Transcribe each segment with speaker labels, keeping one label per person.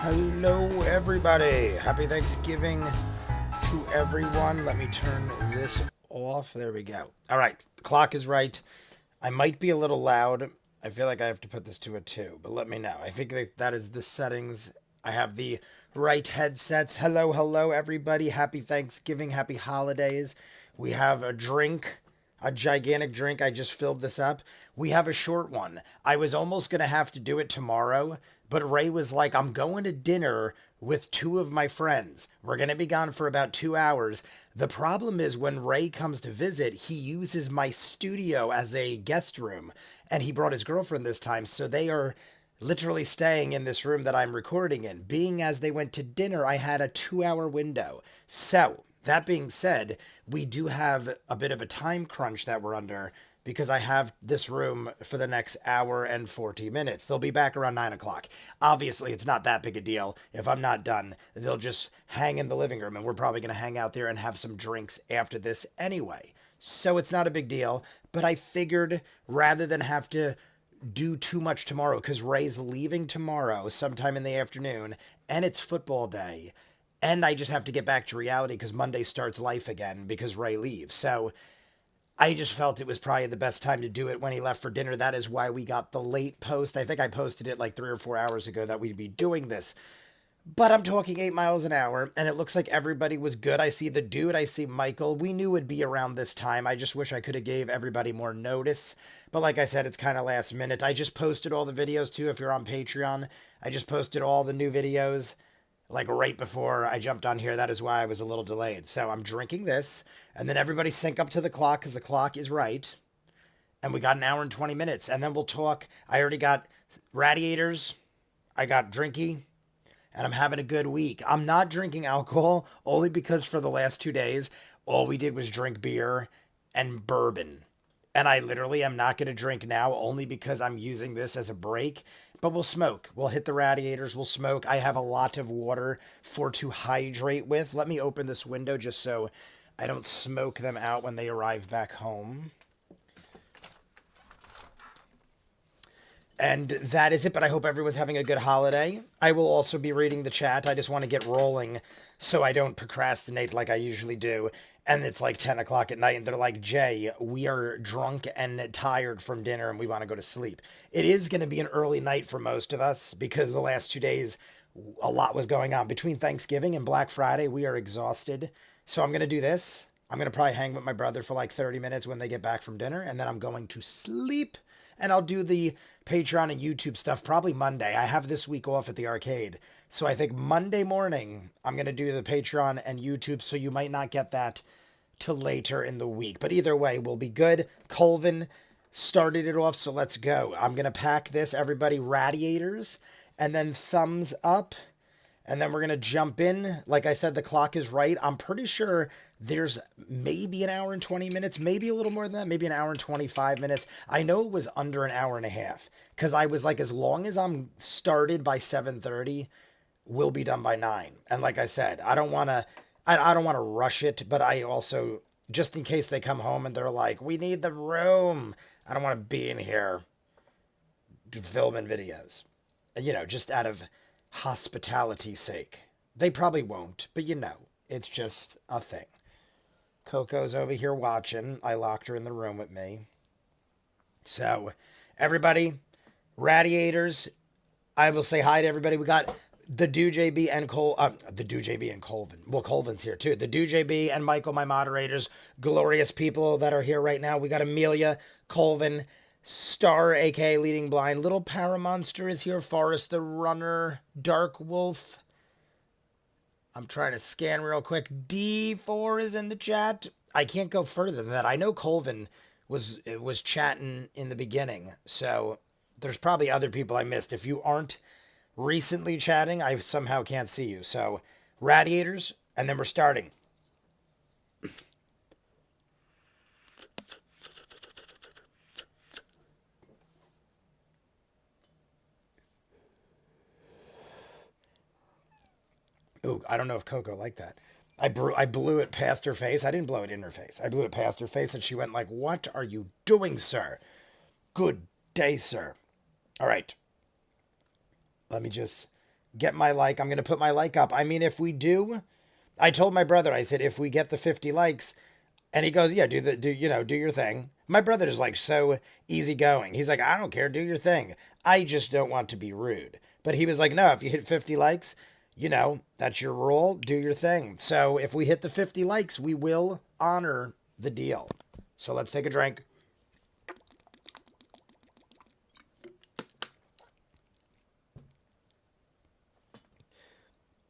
Speaker 1: Hello, everybody. Happy Thanksgiving to everyone. Let me turn this off. There we go. All right. The clock is right. I might be a little loud. I feel like I have to put this to a 2, but let me know. I think that is the settings. I have the right headsets. Hello, hello, everybody. Happy Thanksgiving. Happy holidays. We have a drink. A gigantic drink. I just filled this up. We have a short one. I was almost going to have to do it tomorrow, but Ray was like, I'm going to dinner with 2 of my friends. We're going to be gone for about 2 hours. The problem is when Ray comes to visit, he uses my studio as a guest room, and he brought his girlfriend this time, so they are literally staying in this room that I'm recording in. Being as they went to dinner, I had a 2-hour window. So, that being said, we do have a bit of a time crunch that we're under because I have this room for the next hour and 40 minutes. They'll be back around 9 o'clock. Obviously, it's not that big a deal. If I'm not done, they'll just hang in the living room, and we're probably going to hang out there and have some drinks after this anyway. So it's not a big deal, but I figured rather than have to do too much tomorrow, because Ray's leaving tomorrow sometime in the afternoon, and it's football day, and I just have to get back to reality because Monday starts life again because Ray leaves. So I just felt it was probably the best time to do it when he left for dinner. That is why we got the late post. I think I posted it like 3 or 4 hours ago that we'd be doing this. But I'm talking 8 miles an hour, and it looks like everybody was good. I see the dude, I see Michael. We knew it'd be around this time. I just wish I could have gave everybody more notice. But like I said, it's kind of last minute. I just posted all the videos too if you're on Patreon. I just posted all the new videos like right before I jumped on here. That is why I was a little delayed. So I'm drinking this, and then everybody sync up to the clock because the clock is right. And we got an hour and 20 minutes, and then we'll talk. I already got radiators. I got drinky, and I'm having a good week. I'm not drinking alcohol only because for the last 2 days, all we did was drink beer and bourbon. And I literally am not going to drink now only because I'm using this as a break. But we'll smoke. We'll hit the radiators. We'll smoke. I have a lot of water to hydrate with. Let me open this window just so I don't smoke them out when they arrive back home. And that is it, but I hope everyone's having a good holiday. I will also be reading the chat. I just want to get rolling so I don't procrastinate like I usually do. And it's like 10 o'clock at night, and they're like, Jay, we are drunk and tired from dinner, and we want to go to sleep. It is going to be an early night for most of us because the last 2 days, a lot was going on. Between Thanksgiving and Black Friday, we are exhausted. So I'm going to do this. I'm going to probably hang with my brother for like 30 minutes when they get back from dinner, and then I'm going to sleep. And I'll do the Patreon and YouTube stuff probably Monday. I have this week off at the arcade. So I think Monday morning, I'm going to do the Patreon and YouTube, so you might not get that till later in the week. But either way, we'll be good. Colvin started it off, so let's go. I'm going to pack this, everybody, radiators, and then thumbs up. And then we're going to jump in. Like I said, the clock is right. I'm pretty sure there's maybe an hour and 20 minutes, maybe a little more than that, maybe an hour and 25 minutes. I know it was under an hour and a half because I was like, as long as I'm started by 7:30, we'll be done by 9. And like I said, I don't want to rush it, but I also, just in case they come home and they're like, we need the room. I don't want to be in here filming videos, just out of hospitality's sake. They probably won't, but it's just a thing. Coco's over here watching. I locked her in the room with me. So, everybody, radiators, I will say hi to everybody. We got the DuJB and Colvin. Well, Colvin's here too. The DuJB and Michael, my moderators, glorious people that are here right now. We got Amelia, Colvin, Star, aka Leading Blind, Little Paramonster is here, Forrest the Runner, Dark Wolf. I'm trying to scan real quick. D4 is in the chat. I can't go further than that. I know Colvin was chatting in the beginning, so there's probably other people I missed. If you aren't recently chatting, I somehow can't see you. So, radiators, and then we're starting. Ooh, I don't know if Coco liked that. I blew it past her face. I didn't blow it in her face. I blew it past her face, and she went like, what are you doing, sir? Good day, sir. All right. Let me just get my like. I'm going to put my like up. I mean, if we do, I told my brother, I said, if we get the 50 likes, and he goes, yeah, do your thing. My brother's like so easygoing. He's like, I don't care, do your thing. I just don't want to be rude. But he was like, no, if you hit 50 likes, that's your rule, do your thing. So if we hit the 50 likes, we will honor the deal. So let's take a drink.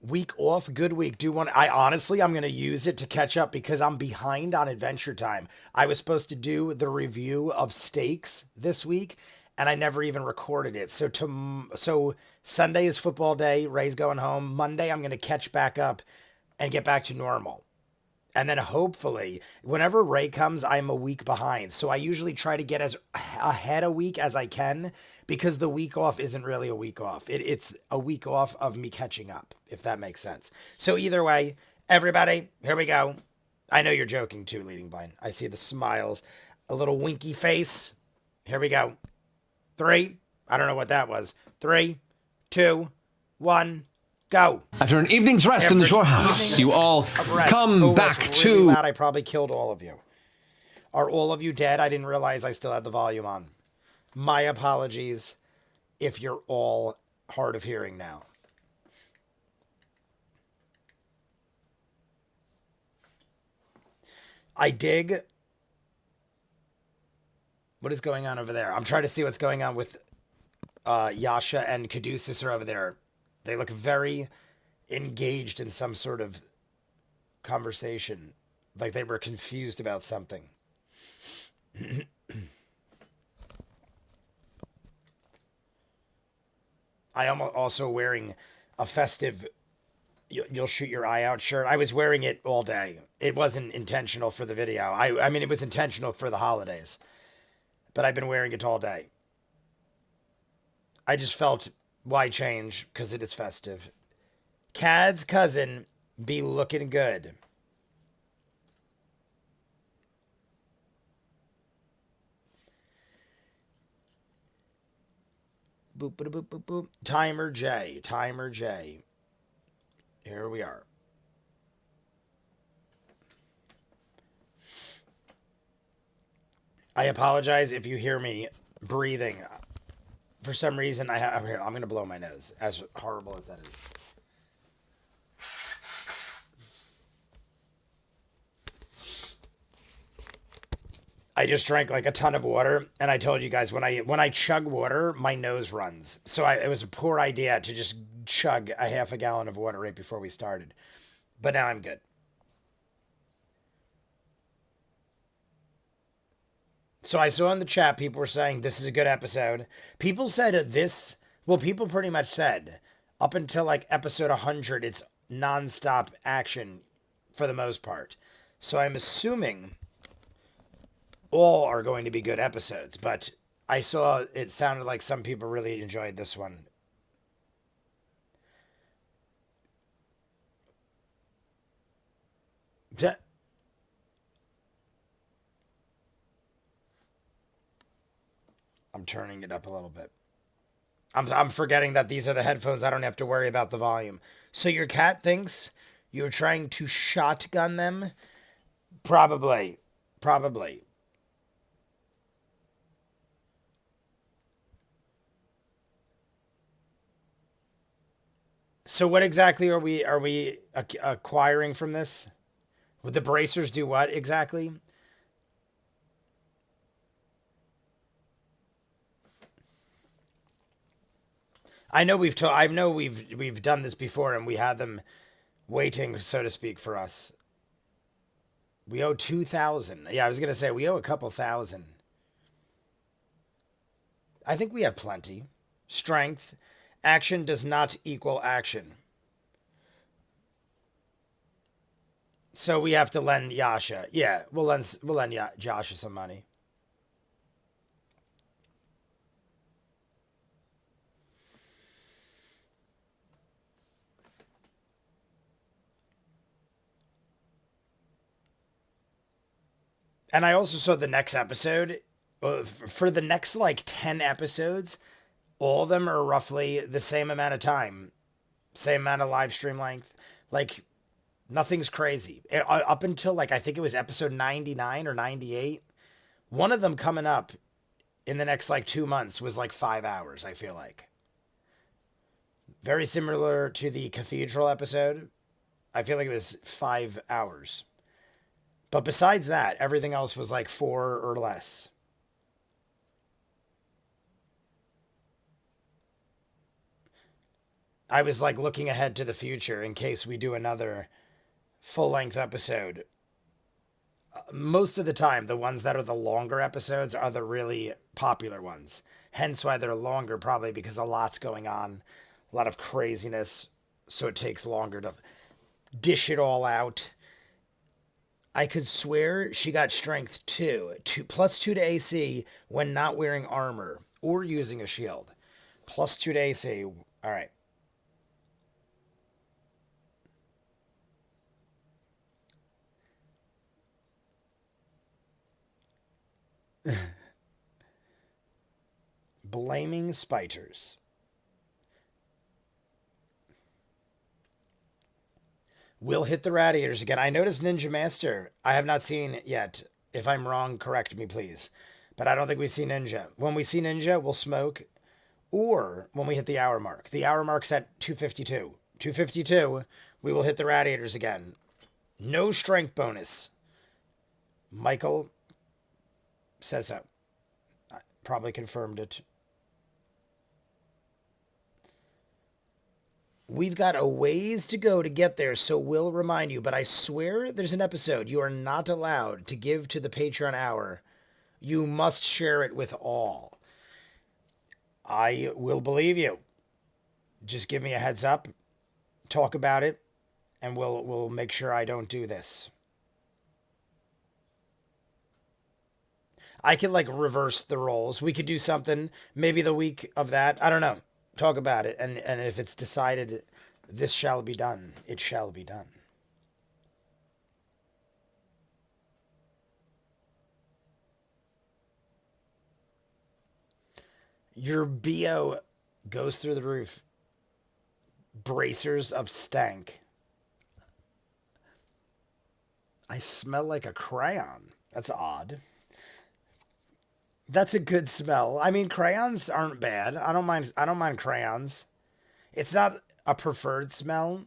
Speaker 1: Week off, good week. I'm going to use it to catch up because I'm behind on Adventure Time. I was supposed to do the review of Steaks this week and I never even recorded it. So Sunday is football day. Ray's going home. Monday, I'm going to catch back up and get back to normal. And then hopefully, whenever Ray comes, I'm a week behind. So I usually try to get as ahead a week as I can because the week off isn't really a week off. It's a week off of me catching up, if that makes sense. So either way, everybody, here we go. I know you're joking too, Leading Blind. I see the smiles, a little winky face. Here we go. 3, I don't know what that was. 3, 2, 1. Go.
Speaker 2: After an evening's rest in the shore house, you all come back
Speaker 1: really
Speaker 2: to...
Speaker 1: loud. I probably killed all of you. Are all of you dead? I didn't realize I still had the volume on. My apologies if you're all hard of hearing now. I dig. What is going on over there? I'm trying to see what's going on with Yasha and Caduceus are over there. They look very engaged in some sort of conversation, like they were confused about something. I am also wearing a festive you'll shoot your eye out shirt. I was wearing it all day. It wasn't intentional for the video. I mean, it was intentional for the holidays, but I've been wearing it all day. I just felt, why change? Because it is festive. Cad's cousin be looking good. Boop, boop, boop, boop, boop. Timer J. Here we are. I apologize if you hear me breathing. For some reason, I'm going to blow my nose, as horrible as that is. I just drank like a ton of water, and I told you guys when I chug water, my nose runs. So it was a poor idea to just chug a half a gallon of water right before we started. But now I'm good. So I saw in the chat people were saying this is a good episode. People said this, well, people pretty much said up until like episode 100, it's nonstop action for the most part. So I'm assuming all are going to be good episodes, but I saw it sounded like some people really enjoyed this one. I'm turning it up a little bit. I'm forgetting that these are the headphones. I don't have to worry about the volume. So your cat thinks you're trying to shotgun them? Probably. So what exactly are we acquiring from this? Would the bracers do what exactly? I know we've done this before, and we had them waiting, so to speak, for us. We owe 2,000. Yeah, I was gonna say we owe a couple thousand. I think we have plenty. Strength. Action does not equal action. So we have to lend Yasha. Yeah, we'll lend Yasha some money. And I also saw the next episode. For the next like 10 episodes, all of them are roughly the same amount of time. Same amount of live stream length. Like, nothing's crazy. Up until, like, I think it was episode 99 or 98. One of them coming up in the next, like, 2 months was, like, 5 hours, I feel like. Very similar to the Cathedral episode. I feel like it was 5 hours. But besides that, everything else was, like, 4 or less. I was, like, looking ahead to the future in case we do another full-length episode. Most of the time, the ones that are the longer episodes are the really popular ones. Hence why they're longer, probably because a lot's going on, a lot of craziness, so it takes longer to dish it all out. I could swear she got strength 2, +2 to AC when not wearing armor or using a shield. +2 to AC. All right. Blaming spiders. We'll hit the radiators again. I noticed Ninja Master. I have not seen it yet. If I'm wrong, correct me, please. But I don't think we see Ninja. When we see Ninja, we'll smoke. Or when we hit the hour mark. The hour mark's at 252. 252, we will hit the radiators again. No strength bonus. Michael says so. I probably confirmed it. We've got a ways to go to get there, so we'll remind you. But I swear there's an episode you are not allowed to give to the Patreon hour. You must share it with all. I will believe you. Just give me a heads up. Talk about it. And we'll make sure I don't do this. I could, like, reverse the roles. We could do something maybe the week of that. I don't know. Talk about it, and if it's decided this shall be done, it shall be done. Your BO goes through the roof. Bracers of stank. I smell like a crayon. That's odd. That's a good smell. I mean, crayons aren't bad. I don't mind crayons. It's not a preferred smell,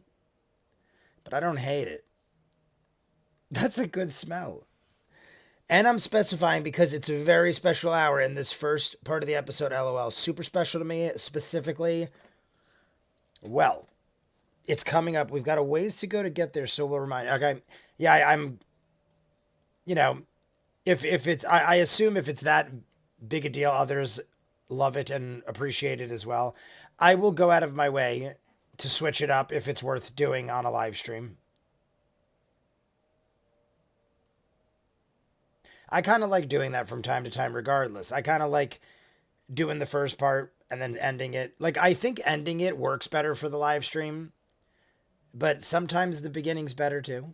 Speaker 1: but I don't hate it. That's a good smell. And I'm specifying because it's a very special hour in this first part of the episode, LOL. Super special to me, specifically. Well, it's coming up. We've got a ways to go to get there, so we'll remind. Okay, yeah, I'm. If it's, I assume if it's that big a deal, others love it and appreciate it as well. I will go out of my way to switch it up if it's worth doing on a live stream. I kind of like doing that from time to time regardless. I kind of like doing the first part and then ending it. Like, I think ending it works better for the live stream, but sometimes the beginning's better too.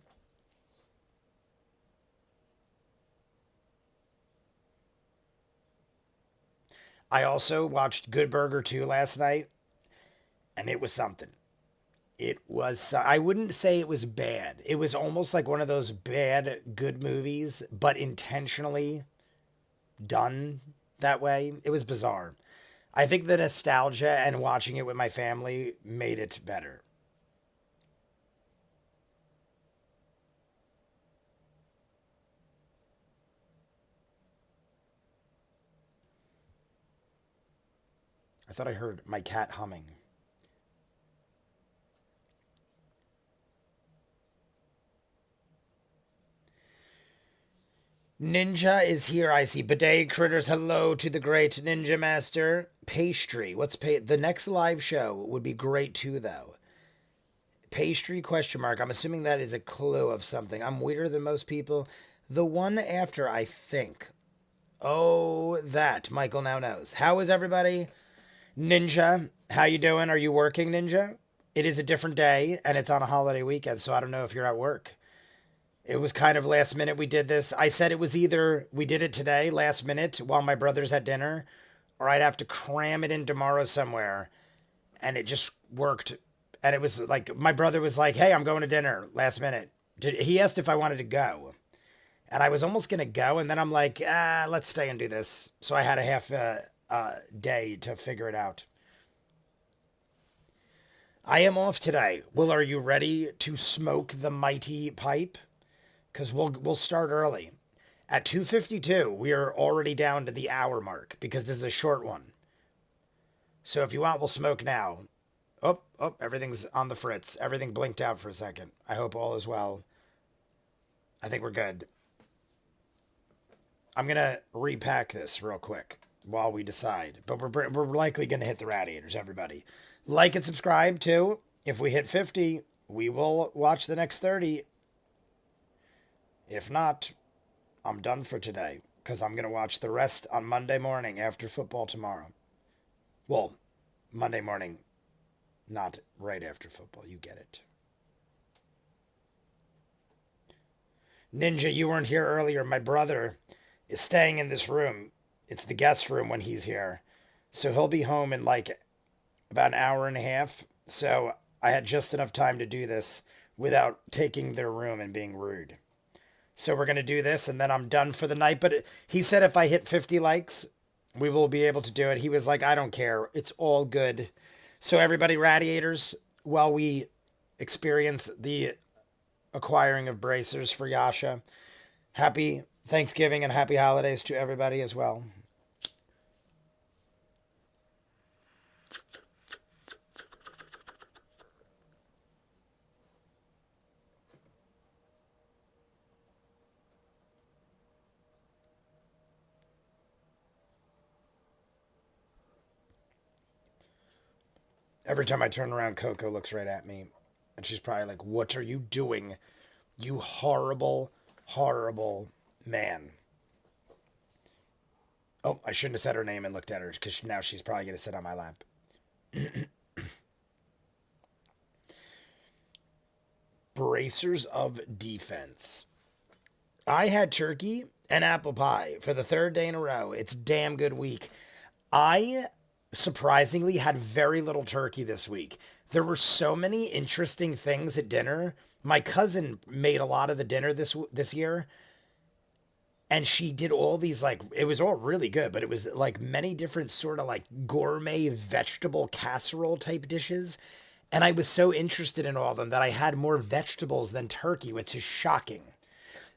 Speaker 1: I also watched Good Burger 2 last night, and it was something. It was, I wouldn't say it was bad. It was almost like one of those bad, good movies, but intentionally done that way. It was bizarre. I think the nostalgia and watching it with my family made it better. I thought I heard my cat humming. Ninja is here, I see. Bidet Critters, hello to the great Ninja Master. Pastry, the next live show would be great too, though. Pastry, question mark. I'm assuming that is a clue of something. I'm weirder than most people. The one after, I think. Oh, that. Michael now knows. How is everybody? Ninja, how you doing? Are you working, Ninja? It is a different day, and it's on a holiday weekend, so I don't know if you're at work. It was kind of last minute we did this. I said it was either we did it today, last minute, while my brothers had dinner, or I'd have to cram it in tomorrow somewhere. And it just worked And it was like, my brother was like, hey, I'm going to dinner last minute. He asked if I wanted to go. And I was almost going to go. And then I'm like, let's stay and do this. So I had a half day to figure it out. I am off today. Will, are you ready to smoke the mighty pipe? Because we'll start early. At 2:52, we are already down to the hour mark because this is a short one. So if you want, we'll smoke now. Oh, everything's on the fritz. Everything blinked out for a second. I hope all is well. I think we're good. I'm going to repack this real quick while we decide. But we're likely going to hit the radiators, everybody. Like and subscribe, too. If we hit 50, we will watch the next 30. If not, I'm done for today. Because I'm going to watch the rest on Monday morning after football tomorrow. Well, Monday morning, not right after football. You get it. Ninja, you weren't here earlier. My brother is staying in this room. It's the guest room when he's here. So he'll be home in like about an hour and a half. So I had just enough time to do this without taking their room and being rude. So we're going to do this and then I'm done for the night. But he said if I hit 50 likes, we will be able to do it. He was like, I don't care. It's all good. So everybody, radiators, while we experience the acquiring of bracers for Yasha, happy Thanksgiving and happy holidays to everybody as well. Every time I turn around, Coco looks right at me. And she's probably like, what are you doing? You horrible, horrible man. Oh, I shouldn't have said her name and looked at her because now she's probably going to sit on my lap. Bracers of defense. I had turkey and apple pie for the third day in a row. It's a damn good week. I surprisingly had very little turkey this week. There were so many interesting things at dinner. My cousin made a lot of the dinner this year. And she did all these, like, it was all really good, but it was like many different sort of like gourmet vegetable casserole type dishes. And I was so interested in all of them that I had more vegetables than turkey, which is shocking.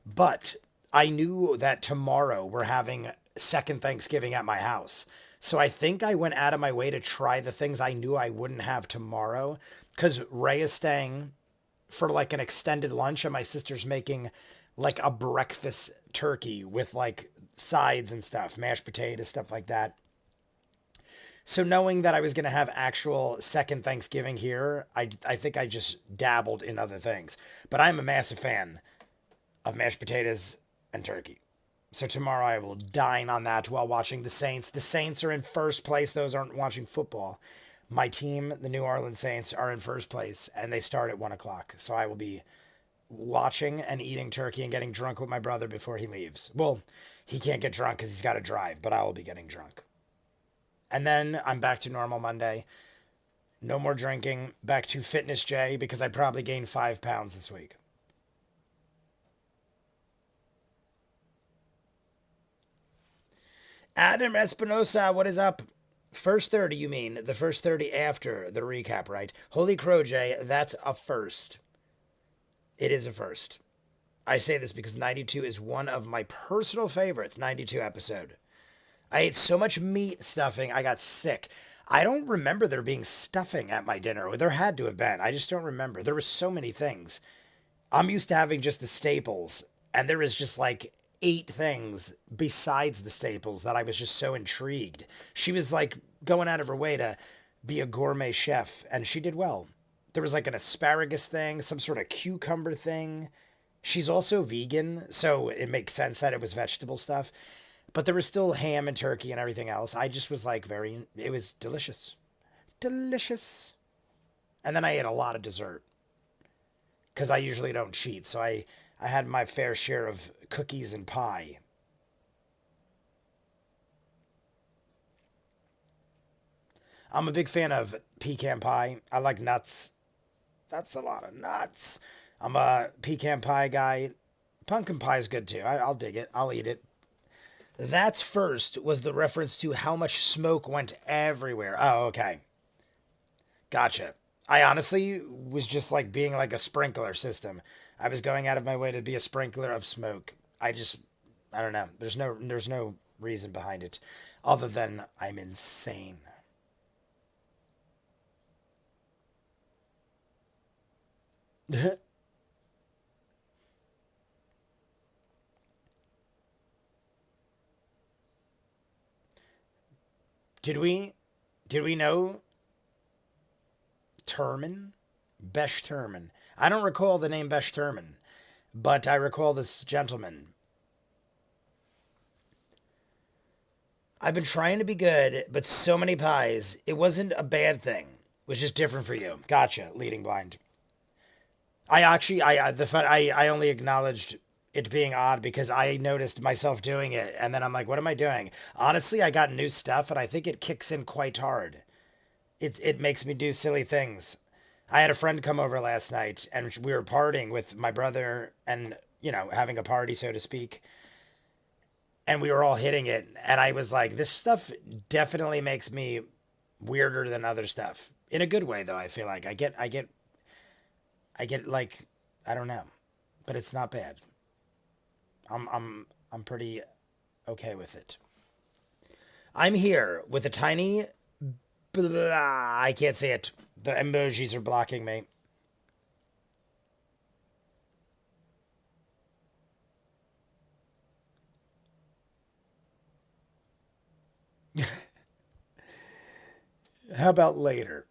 Speaker 1: But I knew that tomorrow we're having second Thanksgiving at my house. So I think I went out of my way to try the things I knew I wouldn't have tomorrow. Because Ray is staying for like an extended lunch and my sister's making like a breakfast turkey with like sides and stuff, mashed potatoes, stuff like that. So knowing that I was going to have actual second Thanksgiving here, I think I just dabbled in other things. But I'm a massive fan of mashed potatoes and turkey. So tomorrow I will dine on that while watching the Saints. The Saints are in first place. Those aren't watching football. My team, the New Orleans Saints, are in first place, and they start at 1 o'clock. So I will be watching and eating turkey and getting drunk with my brother before he leaves. Well, he can't get drunk because he's got to drive, but I will be getting drunk. And then I'm back to normal Monday. No more drinking. Back to Fitness J because I probably gained 5 pounds this week. Adam Espinosa, what is up? First 30, you mean? The first 30 after the recap, right? Holy crow, Jay, that's a first. It is a first. I say this because 92 is one of my personal favorites, 92 episode. I ate so much meat stuffing, I got sick. I don't remember there being stuffing at my dinner. There had to have been. I just don't remember. There were so many things. I'm used to having just the staples, and there was just like 8 things besides the staples that I was just so intrigued. She was like going out of her way to be a gourmet chef, and she did well. There was like an asparagus thing, some sort of cucumber thing. She's also vegan, so it makes sense that it was vegetable stuff. But there was still ham and turkey and everything else. I just was like it was delicious. Delicious. And then I ate a lot of dessert. Because I usually don't cheat, so I had my fair share of cookies and pie. I'm a big fan of pecan pie. I like nuts. That's a lot of nuts. I'm a pecan pie guy. Pumpkin pie is good too. I'll dig it. I'll eat it. That's first was the reference to how much smoke went everywhere. Oh, okay. Gotcha. I honestly was just like being like a sprinkler system. I was going out of my way to be a sprinkler of smoke. I don't know. There's no reason behind it other than I'm insane. Did we know Terman? Besh Terman. I don't recall the name Besh Terman, but I recall this gentleman. I've been trying to be good, but so many pies. It wasn't a bad thing. It was just different for you. Gotcha, leading blind. I actually, I only acknowledged it being odd because I noticed myself doing it, and then I'm like, what am I doing? Honestly, I got new stuff, and I think it kicks in quite hard. It makes me do silly things. I had a friend come over last night, and we were partying with my brother, and having a party, so to speak. And we were all hitting it, and I was like, this stuff definitely makes me weirder than other stuff in a good way, though. I feel like I get like, I don't know, but it's not bad. I'm pretty okay with it. I'm here with a tiny blah, I can't say it. The emojis are blocking me. How about later?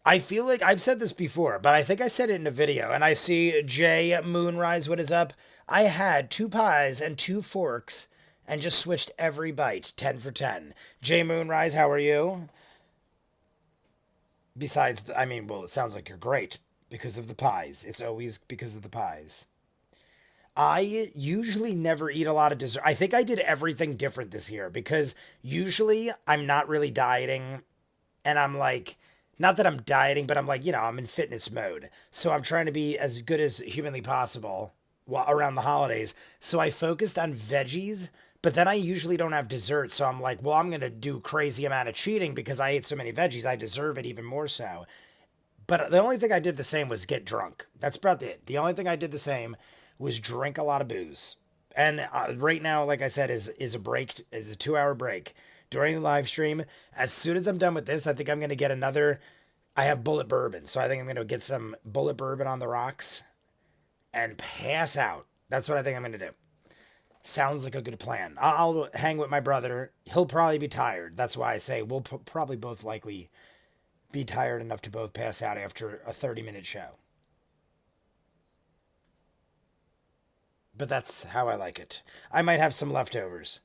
Speaker 1: I feel like I've said this before, but I think I said it in a video, and I see Jay Moonrise, what is up? I had 2 pies and 2 forks and just switched every bite, 10 for 10. Jay Moonrise, how are you? Besides, I mean, well, it sounds like you're great because of the pies. It's always because of the pies. I usually never eat a lot of dessert. I think I did everything different this year because usually I'm not really dieting and I'm like, not that I'm dieting, but I'm like, I'm in fitness mode. So I'm trying to be as good as humanly possible while around the holidays. So I focused on veggies, but then I usually don't have dessert. So I'm like, well, I'm going to do crazy amount of cheating because I ate so many veggies. I deserve it even more so. But the only thing I did the same was get drunk. That's about it. The only thing I did the same was drink a lot of booze. And right now, like I said, is a break, is a 2 hour break during the live stream. As soon as I'm done with this, I think I'm going to get another. I have bullet bourbon, so I think I'm going to get some bullet bourbon on the rocks and pass out. That's what I think I'm going to do. Sounds like a good plan. I'll hang with my brother. He'll probably be tired. That's why I say we'll probably both likely be tired enough to both pass out after a 30-minute show. But that's how I like it. I might have some leftovers.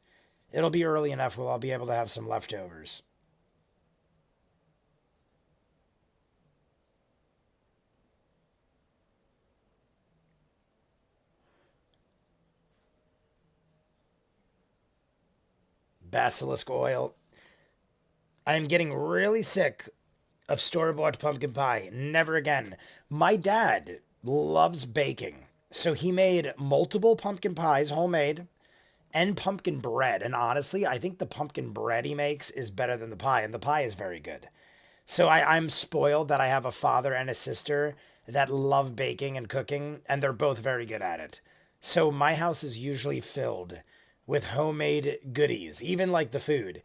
Speaker 1: It'll be early enough where I'll be able to have some leftovers. Basilisk oil. I'm getting really sick of store-bought pumpkin pie. Never again. My dad loves baking. So he made multiple pumpkin pies, homemade, and pumpkin bread. And honestly, I think the pumpkin bread he makes is better than the pie, and the pie is very good. So I'm spoiled that I have a father and a sister that love baking and cooking, and they're both very good at it. So my house is usually filled with homemade goodies, even like the food.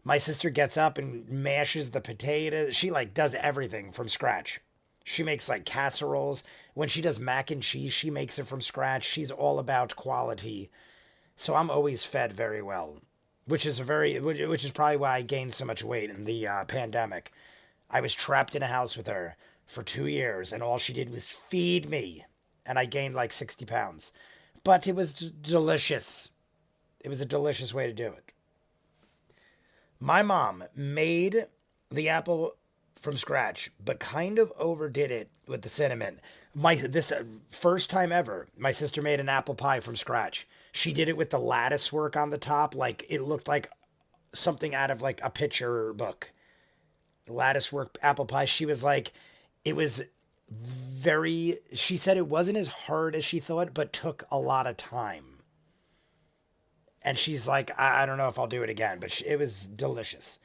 Speaker 1: My sister gets up and mashes the potatoes. She like does everything from scratch. She makes like casseroles. When she does mac and cheese, she makes it from scratch. She's all about quality. So I'm always fed very well, which is probably why I gained so much weight in the pandemic. I was trapped in a house with her for 2 years, and all she did was feed me, and I gained like 60 pounds. But it was delicious. It was a delicious way to do it. My mom made the apple from scratch, but kind of overdid it with the cinnamon. This first time ever, my sister made an apple pie from scratch. She did it with the lattice work on the top, like it looked like something out of like a picture book. The lattice work apple pie. She was like, It was very, she said it wasn't as hard as she thought, but took a lot of time. And she's like, I don't know if I'll do it again, but it was delicious.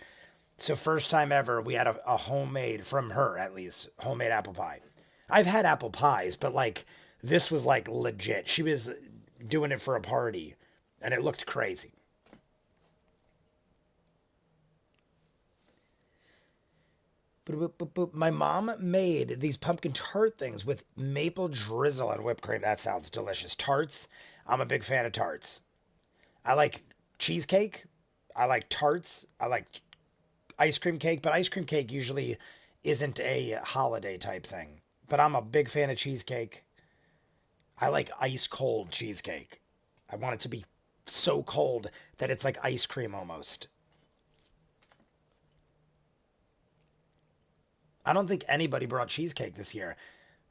Speaker 1: So first time ever, we had a homemade, from her at least, homemade apple pie. I've had apple pies, but like this was like legit. She was doing it for a party, and it looked crazy. My mom made these pumpkin tart things with maple drizzle and whipped cream. That sounds delicious. Tarts, I'm a big fan of tarts. I like cheesecake. I like tarts. I like ice cream cake, but ice cream cake usually isn't a holiday type thing. But I'm a big fan of cheesecake. I like ice cold cheesecake. I want it to be so cold that it's like ice cream almost. I don't think anybody brought cheesecake this year.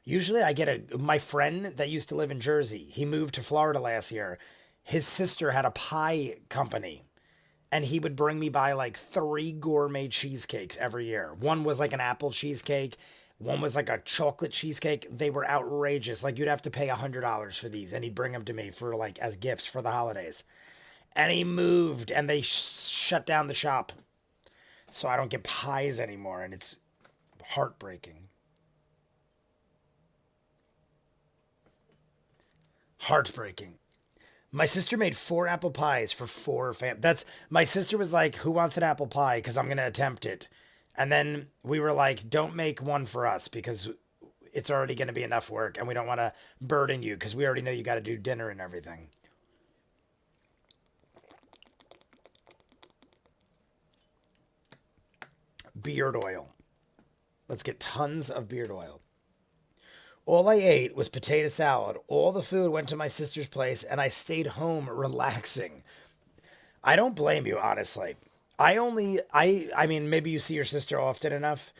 Speaker 1: Usually I get my friend that used to live in Jersey, he moved to Florida last year. His sister had a pie company, and he would bring me by like 3 gourmet cheesecakes every year. One was like an apple cheesecake. One was like a chocolate cheesecake. They were outrageous. Like you'd have to pay $100 for these, and he'd bring them to me for like as gifts for the holidays. And he moved, and they shut down the shop, so I don't get pies anymore, and it's heartbreaking. Heartbreaking. My sister made 4 apple pies for 4 That's my sister was like, "Who wants an apple pie? Because I'm gonna attempt it." And then we were like, "Don't make one for us because it's already gonna be enough work, and we don't want to burden you because we already know you got to do dinner and everything." Beard oil. Let's get tons of beard oil. All I ate was potato salad. All the food went to my sister's place, and I stayed home relaxing. I don't blame you, honestly. I mean, maybe you see your sister often enough.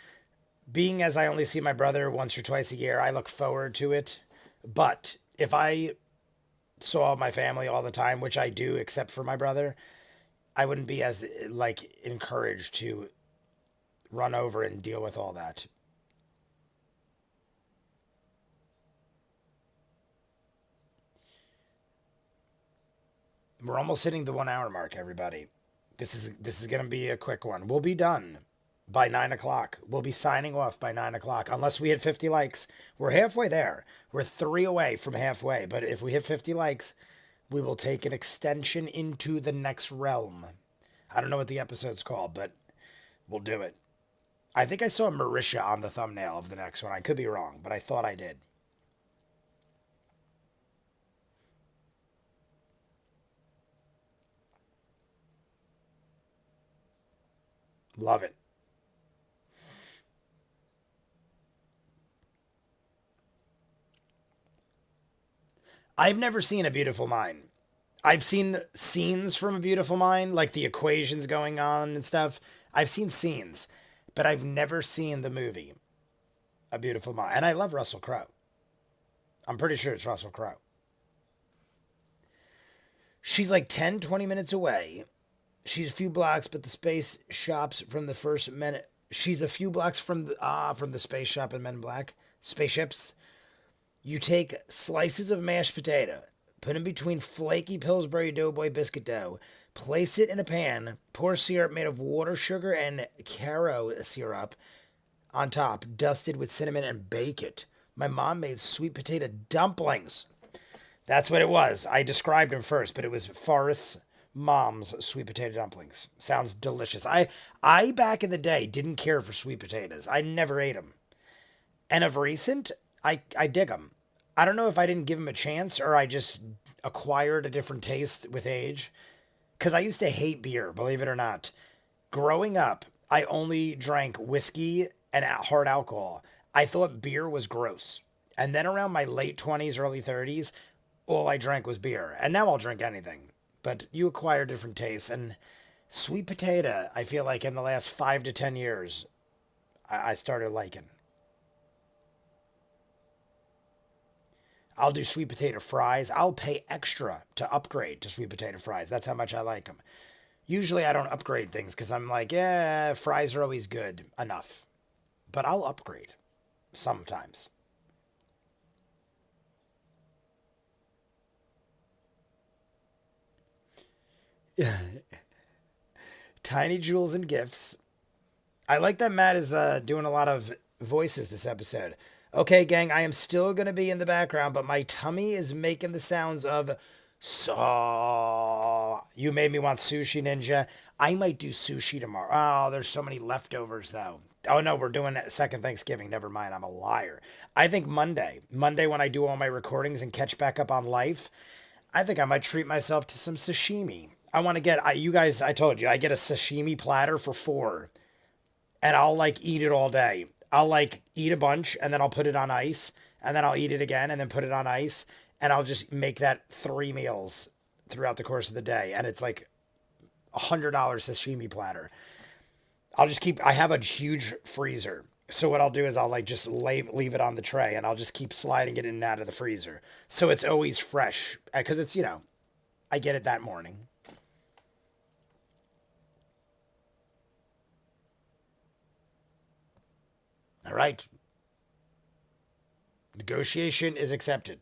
Speaker 1: Being as I only see my brother once or twice a year, I look forward to it. But if I saw my family all the time, which I do, except for my brother, I wouldn't be as, like, encouraged to run over and deal with all that. We're almost hitting the 1 hour mark, everybody. This is gonna be a quick one. We'll be done by 9 o'clock. We'll be signing off by 9 o'clock, unless we hit 50 likes. We're halfway there. We're 3 away from halfway. But if we hit 50 likes, we will take an extension into the next realm. I don't know what the episode's called, but we'll do it. I think I saw Marisha on the thumbnail of the next one. I could be wrong, but I thought I did. Love it. I've never seen A Beautiful Mind. I've seen scenes from A Beautiful Mind, like the equations going on and stuff. I've seen scenes, but I've never seen the movie A Beautiful Mind. And I love Russell Crowe. I'm pretty sure it's Russell Crowe. She's like 10, 20 minutes away. She's a few blocks, but the space shops from the first Men. She's a few blocks from the space shop in Men in Black. Spaceships. You take slices of mashed potato, put in between flaky Pillsbury Doughboy biscuit dough, place it in a pan, pour syrup made of water, sugar, and caro syrup on top, dusted with cinnamon, and bake it. My mom made sweet potato dumplings. That's what it was. I described them first, but it was Forrest's mom's sweet potato dumplings. Sounds delicious. I back in the day didn't care for sweet potatoes. I never ate them. And of recent, I dig them. I don't know if I didn't give them a chance or I just acquired a different taste with age. Because I used to hate beer, believe it or not. Growing up, I only drank whiskey and hard alcohol. I thought beer was gross. And then around my late 20s, early 30s, all I drank was beer. And now I'll drink anything. But you acquire different tastes. And sweet potato, I feel like in the last 5 to 10 years, I started liking. I'll do sweet potato fries. I'll pay extra to upgrade to sweet potato fries. That's how much I like them. Usually I don't upgrade things because I'm like, yeah, fries are always good enough. But I'll upgrade. sometimes. Tiny jewels and gifts. I like that Matt is doing a lot of voices this episode. Okay, gang, I am still going to be in the background, but my tummy is making the sounds of so. You made me want sushi, Ninja. I might do sushi tomorrow. Oh, there's so many leftovers, though. Oh, no, we're doing second Thanksgiving. Never mind. I'm a liar. I think Monday. Monday, when I do all my recordings and catch back up on life, I think I might treat myself to some sashimi. I want to get, you guys, I told you, I get a sashimi platter for $4 and I'll like eat it all day. I'll like eat a bunch and then I'll put it on ice and then I'll eat it again and then put it on ice and I'll just make that 3 meals throughout the course of the day. And it's like $100 sashimi platter. I have a huge freezer. So what I'll do is I'll like just leave it on the tray and I'll just keep sliding it in and out of the freezer. So it's always fresh because it's, I get it that morning. All right. Negotiation is accepted.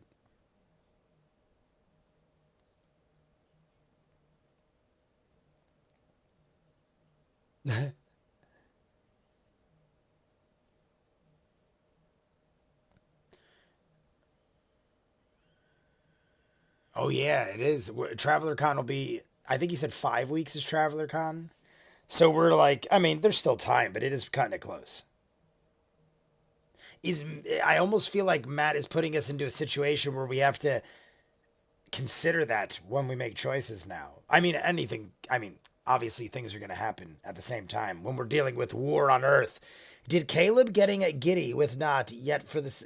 Speaker 1: Oh yeah, it is. Traveler Con will be. I think he said 5 weeks is Traveler Con. So we're like, I mean, there's still time, but it is kind of close. Is I almost feel like Matt is putting us into a situation where we have to consider that when we make choices now. I mean, anything. I mean, obviously things are going to happen at the same time when we're dealing with war on Earth. Did Caleb getting giddy with not yet for this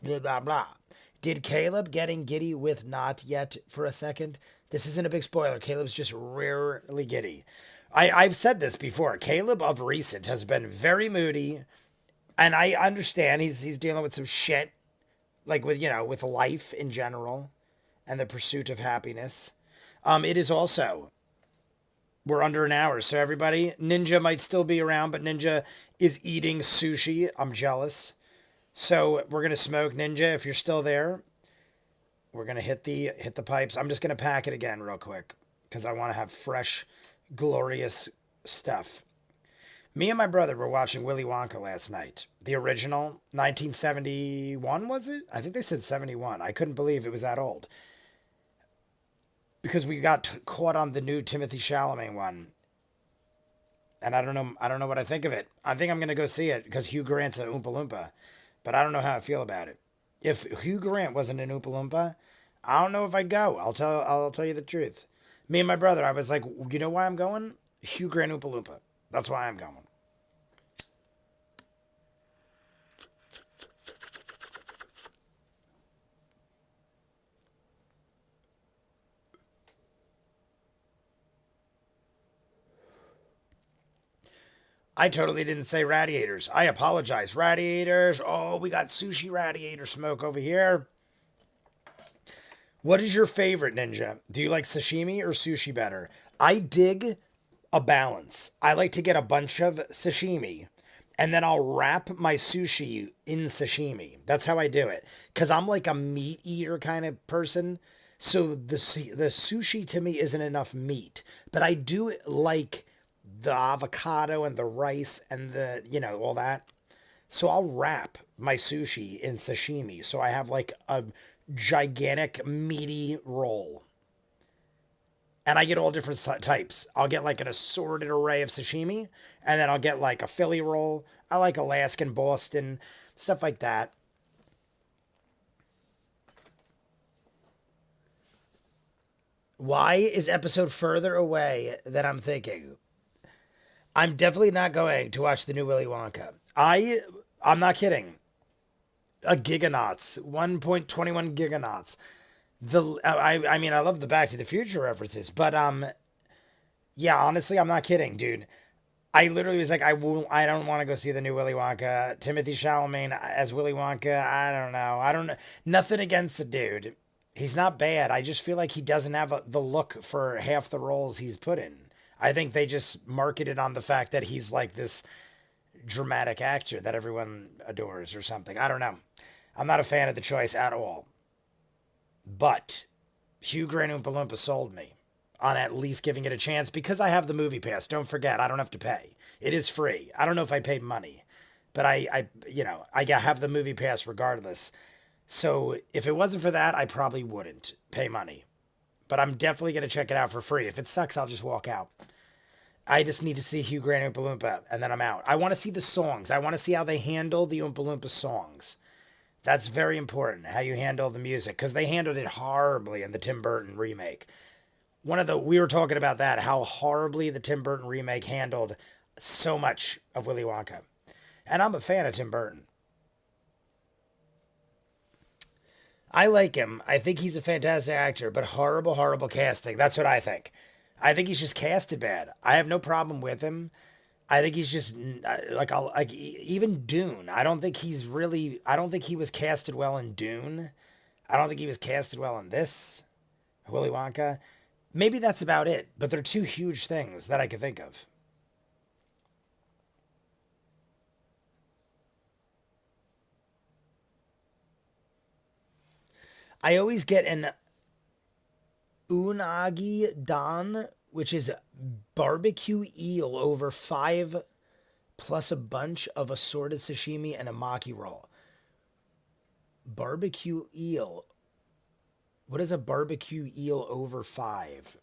Speaker 1: blah blah blah? Did Caleb getting giddy with not yet for a second? This isn't a big spoiler. Caleb's just rarely giddy. I've said this before. Caleb of recent has been very moody, and I understand he's dealing with some shit, like with life in general, and the pursuit of happiness. It is also we're under an hour, so everybody, Ninja might still be around, but Ninja is eating sushi. I'm jealous. So we're gonna smoke Ninja if you're still there. We're gonna hit the pipes. I'm just gonna pack it again real quick because I want to have fresh, glorious stuff. Me and my brother were watching Willy Wonka last night. The original, 1971, was it? I think they said 71. I couldn't believe it was that old. Because we got caught on the new Timothy Chalamet one. And I don't know what I think of it. I think I'm going to go see it because Hugh Grant's an Oompa Loompa. But I don't know how I feel about it. If Hugh Grant wasn't an Oompa Loompa, I don't know if I'd go. I'll tell you the truth. Me and my brother, I was like, you know why I'm going? Hugh Grant Oompa Loompa. That's why I'm going. I totally didn't say radiators. I apologize. Radiators. Oh, we got sushi radiator smoke over here. What is your favorite, Ninja? Do you like sashimi or sushi better? I dig a balance. I like to get a bunch of sashimi and then I'll wrap my sushi in sashimi. That's how I do it. Because I'm like a meat eater kind of person. So the sushi to me isn't enough meat. But I do like the avocado and the rice and all that. So I'll wrap my sushi in sashimi. So I have like a gigantic meaty roll. And I get all different types. I'll get like an assorted array of sashimi. And then I'll get like a Philly roll. I like Alaskan Boston, stuff like that. Why is episode further away than I'm thinking? I'm definitely not going to watch the new Willy Wonka. I'm not kidding. A giganauts, 1.21 giganauts. I mean I love the Back to the Future references, but yeah, honestly, I'm not kidding, dude. I literally was like, I don't want to go see the new Willy Wonka. Timothy Chalamet as Willy Wonka. I don't know. Nothing against the dude. He's not bad. I just feel like he doesn't have the look for half the roles he's put in. I think they just marketed on the fact that he's like this dramatic actor that everyone adores or something. I don't know. I'm not a fan of the choice at all. But Hugh Grant Oompa Loompa sold me on at least giving it a chance because I have the movie pass. Don't forget, I don't have to pay. It is free. I don't know if I paid money, but I have the movie pass regardless. So if it wasn't for that, I probably wouldn't pay money. But I'm definitely going to check it out for free. If it sucks, I'll just walk out. I just need to see Hugh Grant Oompa Loompa, and then I'm out. I want to see the songs. I want to see how they handle the Oompa Loompa songs. That's very important, how you handle the music, because they handled it horribly in the Tim Burton remake. We were talking about that, how horribly the Tim Burton remake handled so much of Willy Wonka. And I'm a fan of Tim Burton. I like him. I think he's a fantastic actor, but horrible, horrible casting. That's what I think. I think he's just casted bad. I have no problem with him. I think he's just even Dune. I don't think he was casted well in Dune. I don't think he was casted well in this Willy Wonka. Maybe that's about it, but they're two huge things that I could think of. I always get an unagi don, which is barbecue eel over 5 plus a bunch of assorted sashimi and a maki roll. Barbecue eel. What is a barbecue eel over 5?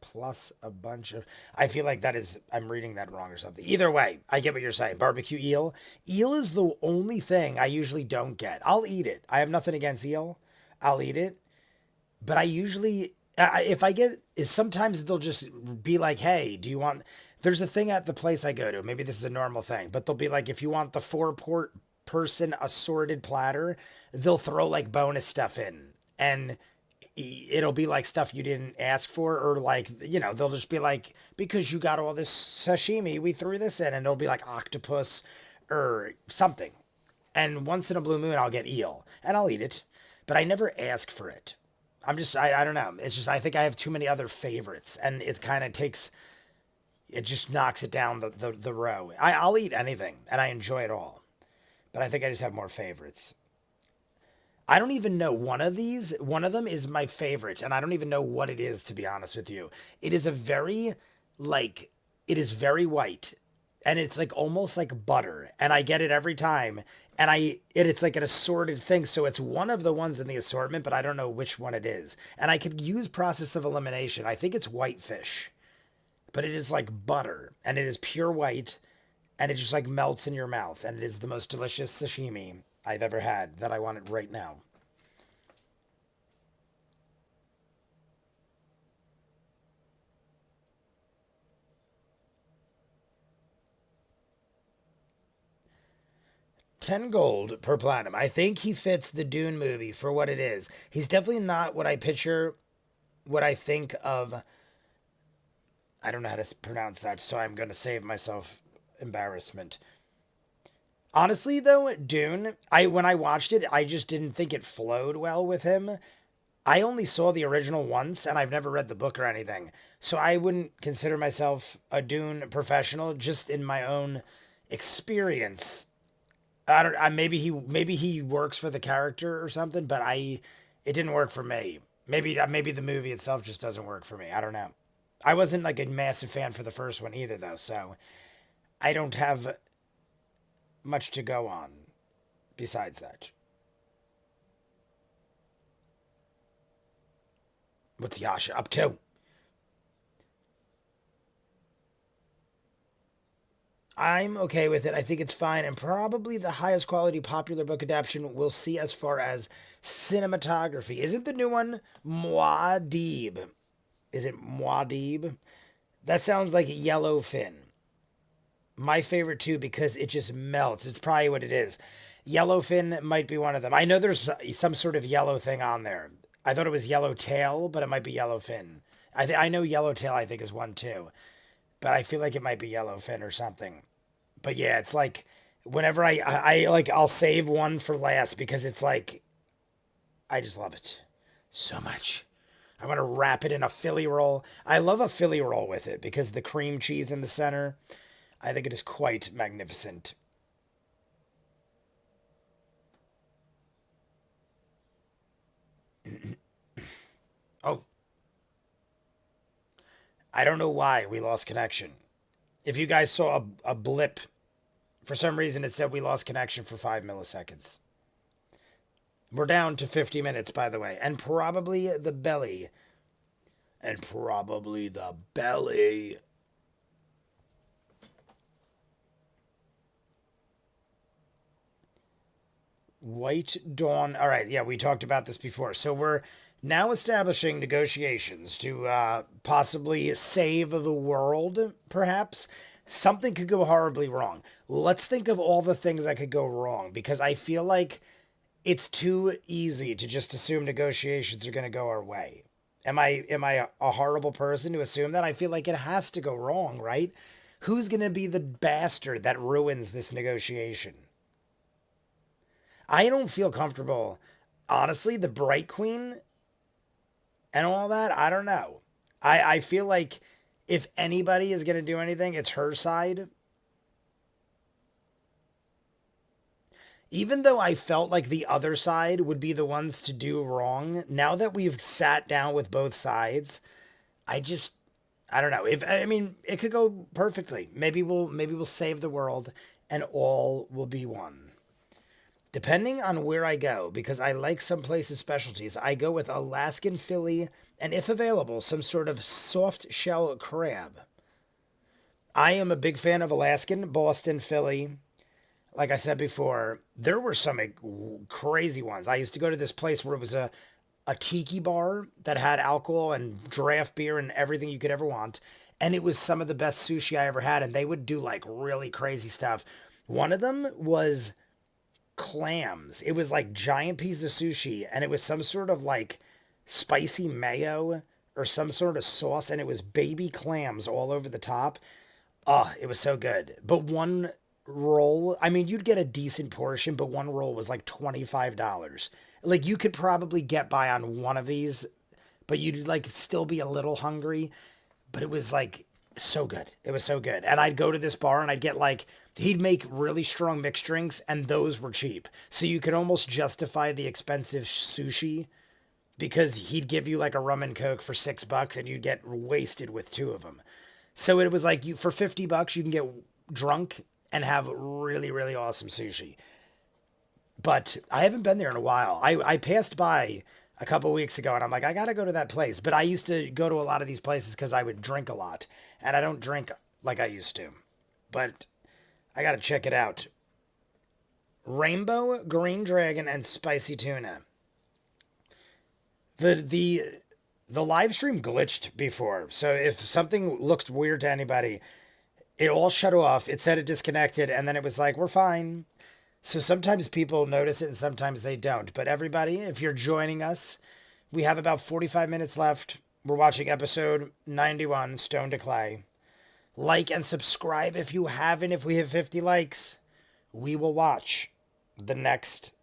Speaker 1: Plus a bunch of... I feel like I'm reading that wrong or something. Either way, I get what you're saying. Barbecue eel. Eel is the only thing I usually don't get. I'll eat it. I have nothing against eel. I'll eat it. But I usually... sometimes they'll just be like, hey, do you want... There's a thing at the place I go to. Maybe this is a normal thing. But they'll be like, if you want the 4-person assorted platter, they'll throw like bonus stuff in. And it'll be like stuff you didn't ask for, or like, they'll just be like, because you got all this sashimi, we threw this in, and it'll be like octopus or something. And once in a blue moon, I'll get eel, and I'll eat it, but I never ask for it. I don't know. It's just, I think I have too many other favorites, and it kind of it just knocks it down the row. I'll eat anything, and I enjoy it all, but I think I just have more favorites. I don't even know one of them is my favorite, and I don't even know what it is, to be honest with you. It is very white, and it's like almost like butter, and I get it every time, and it's like an assorted thing, so it's one of the ones in the assortment, but I don't know which one it is. And I could use process of elimination. I think it's whitefish, but it is like butter, and it is pure white, and it just like melts in your mouth, and it is the most delicious sashimi I've ever had that I want it right now. $10 per platinum. I think he fits the Dune movie for what it is. He's definitely not what I picture, what I think of. I don't know how to pronounce that, so I'm going to save myself embarrassment. Honestly, though, Dune, when I watched it, I just didn't think it flowed well with him. I only saw the original once, and I've never read the book or anything. So I wouldn't consider myself a Dune professional, just in my own experience. Maybe he works for the character or something, but it didn't work for me. Maybe the movie itself just doesn't work for me. I don't know. I wasn't like a massive fan for the first one either, though, so I don't have much to go on besides that. What's Yasha up to? I'm okay with it. I think it's fine, and probably the highest quality popular book adaptation we'll see as far as cinematography. Isn't the new one Muad'Dib? Is it Muad'Dib? That sounds like Yellowfin. My favorite too, because it just melts. It's probably what it is. Yellowfin might be one of them. I know there's some sort of yellow thing on there. I thought it was Yellowtail, but it might be Yellowfin. I know Yellowtail, I think, is one too, but I feel like it might be Yellowfin or something. But yeah, it's like whenever I'll save one for last because it's like I just love it so much. I want to wrap it in a Philly roll. I love a Philly roll with it because the cream cheese in the center. I think it is quite magnificent. Oh, I don't know why we lost connection. If you guys saw a blip, for some reason it said we lost connection for 5 milliseconds. We're down to 50 minutes, by the way, and probably the belly. White Dawn. All right, yeah, we talked about this before. So we're now establishing negotiations to possibly save the world, perhaps. Something could go horribly wrong. Let's think of all the things that could go wrong, because I feel like it's too easy to just assume negotiations are going to go our way. Am I a horrible person to assume that? I feel like it has to go wrong, right? Who's going to be the bastard that ruins this negotiation? I don't feel comfortable. Honestly, the Bright Queen and all that, I don't know. I feel like if anybody is going to do anything, it's her side. Even though I felt like the other side would be the ones to do wrong, now that we've sat down with both sides, I don't know. It could go perfectly. Maybe we'll save the world and all will be one. Depending on where I go, because I like some places' specialties, I go with Alaskan Philly and, if available, some sort of soft shell crab. I am a big fan of Alaskan, Boston, Philly. Like I said before, there were some crazy ones. I used to go to this place where it was a tiki bar that had alcohol and draft beer and everything you could ever want. And it was some of the best sushi I ever had. And they would do like really crazy stuff. One of them was clams. It was like giant pieces of sushi, and it was some sort of like spicy mayo or some sort of sauce, and it was baby clams all over the top. Oh, it was so good. But one roll, I mean, you'd get a decent portion, but one roll was like $25. Like, you could probably get by on one of these, but you'd like still be a little hungry. But it was like so good. It was so good. And I'd go to this bar and I'd get like, he'd make really strong mixed drinks, and those were cheap. So you could almost justify the expensive sushi because he'd give you like a rum and coke for $6 and you'd get wasted with two of them. So it was like, you for $50 you can get drunk and have really, really awesome sushi. But I haven't been there in a while. I passed by a couple weeks ago and I'm like, I gotta go to that place. But I used to go to a lot of these places because I would drink a lot, and I don't drink like I used to. But I gotta check it out. Rainbow, green dragon, and spicy tuna. The live stream glitched before, so if something looked weird to anybody, it all shut off. It said it disconnected, and then it was like, we're fine. So sometimes people notice it and sometimes they don't. But everybody, if you're joining us, we have about 45 minutes left. We're watching episode 91, Stone to Clay. Like and subscribe if you haven't. If we have 50 likes, we will watch the next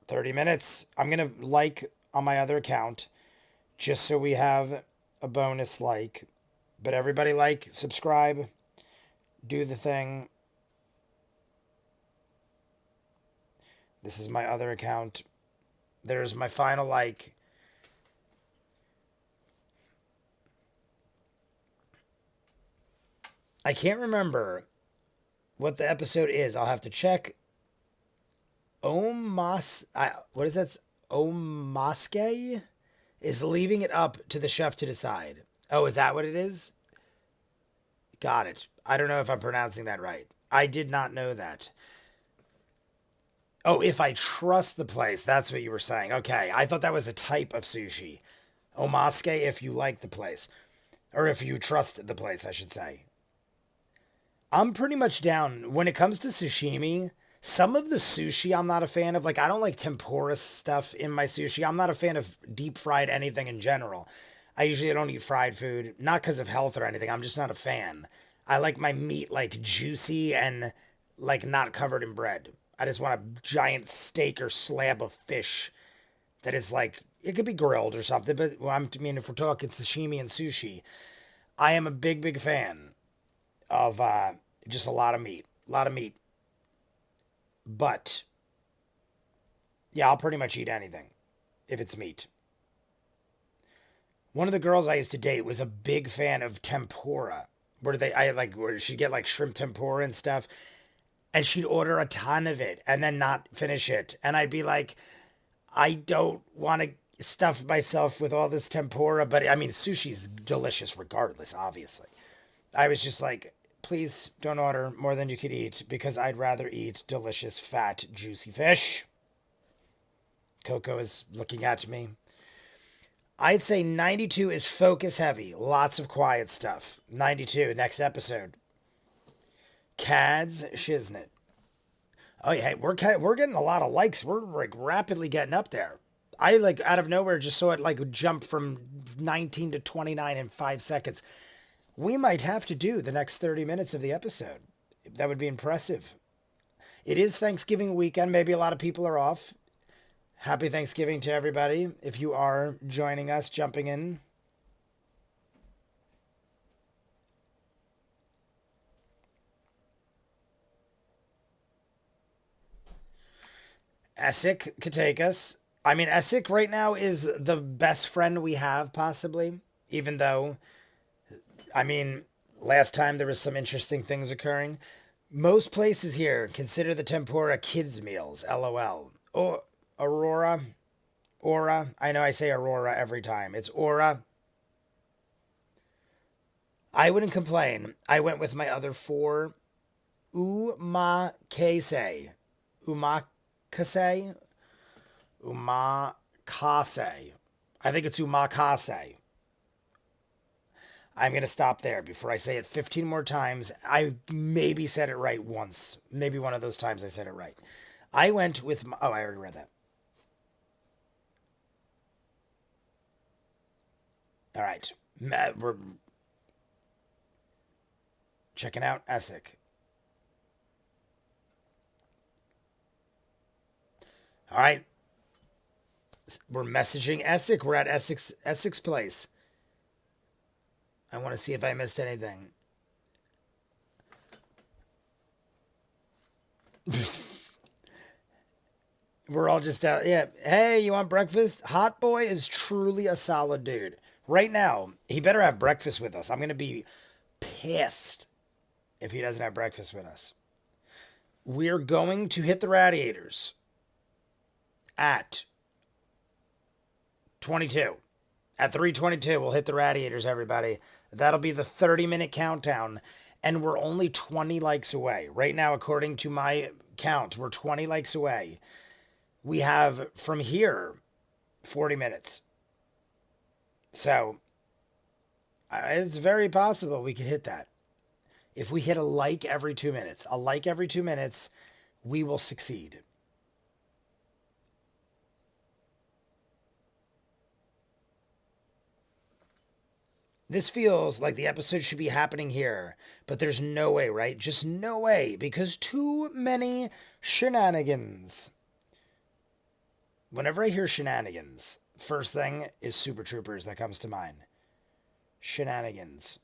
Speaker 1: 30 minutes. I'm going to like on my other account just so we have a bonus like. But everybody like, subscribe, do the thing. This is my other account. There's my final like. I can't remember what the episode is. I'll have to check. What is that? Omaske is leaving it up to the chef to decide. Oh, is that what it is? Got it. I don't know if I'm pronouncing that right. I did not know that. Oh, if I trust the place, that's what you were saying. Okay, I thought that was a type of sushi. Omaske, if you like the place. Or if you trust the place, I should say. I'm pretty much down. When it comes to sashimi, some of the sushi I'm not a fan of. Like, I don't like tempura stuff in my sushi. I'm not a fan of deep fried anything in general. I usually don't eat fried food. Not because of health or anything. I'm just not a fan. I like my meat, like, juicy and, like, not covered in bread. I just want a giant steak or slab of fish that is, like, it could be grilled or something. But, if we're talking sashimi and sushi, I am a big, big fan of Just a lot of meat. A lot of meat. But, yeah, I'll pretty much eat anything if it's meat. One of the girls I used to date was a big fan of tempura. Where she'd get like shrimp tempura and stuff, and she'd order a ton of it and then not finish it. And I'd be like, I don't want to stuff myself with all this tempura, but I mean, sushi's delicious regardless, obviously. I was just like, please don't order more than you could eat because I'd rather eat delicious, fat, juicy fish. Coco is looking at me. I'd say 92 is focus heavy. Lots of quiet stuff. 92, next episode. Cads Shiznit. Oh yeah, we're getting a lot of likes. We're like rapidly getting up there. I like out of nowhere just saw it like jump from 19 to 29 in 5 seconds. We might have to do the next 30 minutes of the episode. That would be impressive. It is Thanksgiving weekend. Maybe a lot of people are off. Happy Thanksgiving to everybody. If you are joining us, jumping in. Essex could take us. I mean, Essex right now is the best friend we have, possibly. Even though, I mean, last time there was some interesting things occurring. Most places here consider the tempura kids' meals. LOL. Oh, Aurora. Aura. I know I say Aurora every time. It's Aura. I wouldn't complain. I went with my other 4. Umakase. Umakase? Umakase. I think it's Umakase. I'm going to stop there before I say it 15 more times. I maybe said it right once. Maybe one of those times I said it right. I went with... I already read that. All right. We're checking out Essex. All right. We're messaging Essex. We're at Essex Place. I want to see if I missed anything. We're all just out. Yeah. Hey, you want breakfast? Hot Boy is truly a solid dude. Right now, he better have breakfast with us. I'm going to be pissed if he doesn't have breakfast with us. We're going to hit the radiators at 22. At 3:22, we'll hit the radiators, everybody. That'll be the 30-minute countdown, and we're only 20 likes away. Right now, according to my count, we're 20 likes away. We have, from here, 40 minutes. So, it's very possible we could hit that. If we hit a like every 2 minutes, we will succeed. This feels like the episode should be happening here, but there's no way, right? Just no way, because too many shenanigans. Whenever I hear shenanigans, first thing is Super Troopers that comes to mind. Shenanigans.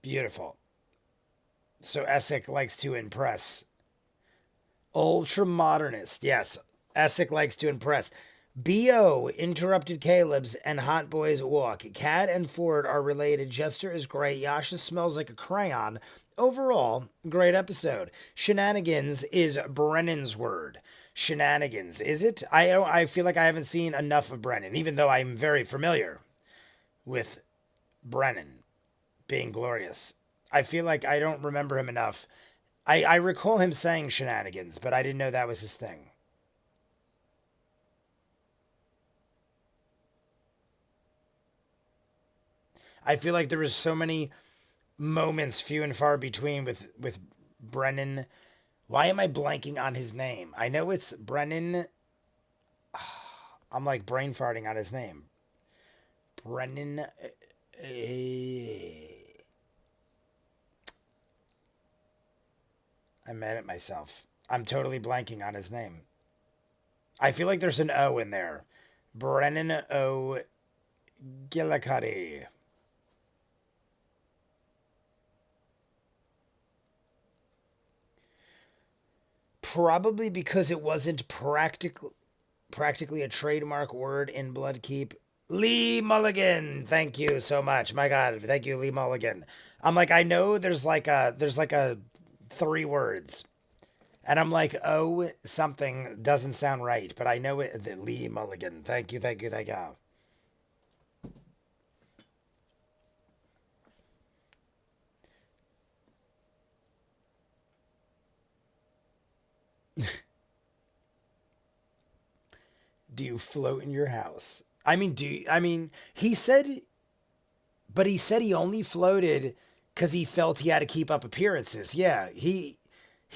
Speaker 1: Beautiful. So Essex likes to impress. Ultra modernist. Yes, Essex likes to impress. B.O. interrupted Caleb's and Hot Boy's walk. Kat and Ford are related. Jester is great. Yasha smells like a crayon. Overall, great episode. Shenanigans is Brennan's word. Shenanigans, is it? I feel like I haven't seen enough of Brennan, even though I'm very familiar with Brennan being glorious. I feel like I don't remember him enough. I recall him saying shenanigans, but I didn't know that was his thing. I feel like there was so many moments few and far between with Brennan. Why am I blanking on his name? I know it's Brennan. I'm like brain farting on his name. Brennan. I'm mad at myself. I'm totally blanking on his name. I feel like there's an O in there. Brennan O. Gillicuddy. Probably because it wasn't practically a trademark word in Bloodkeep. Lee Mulligan, thank you so much. My God, thank you, Lee Mulligan. I'm like, I know there's like a 3 words, and I'm like, oh, something doesn't sound right, but I know it. The Lee Mulligan, thank you, thank you, thank you. Do you float in your house? I mean, he said, but he said he only floated because he felt he had to keep up appearances. Yeah, he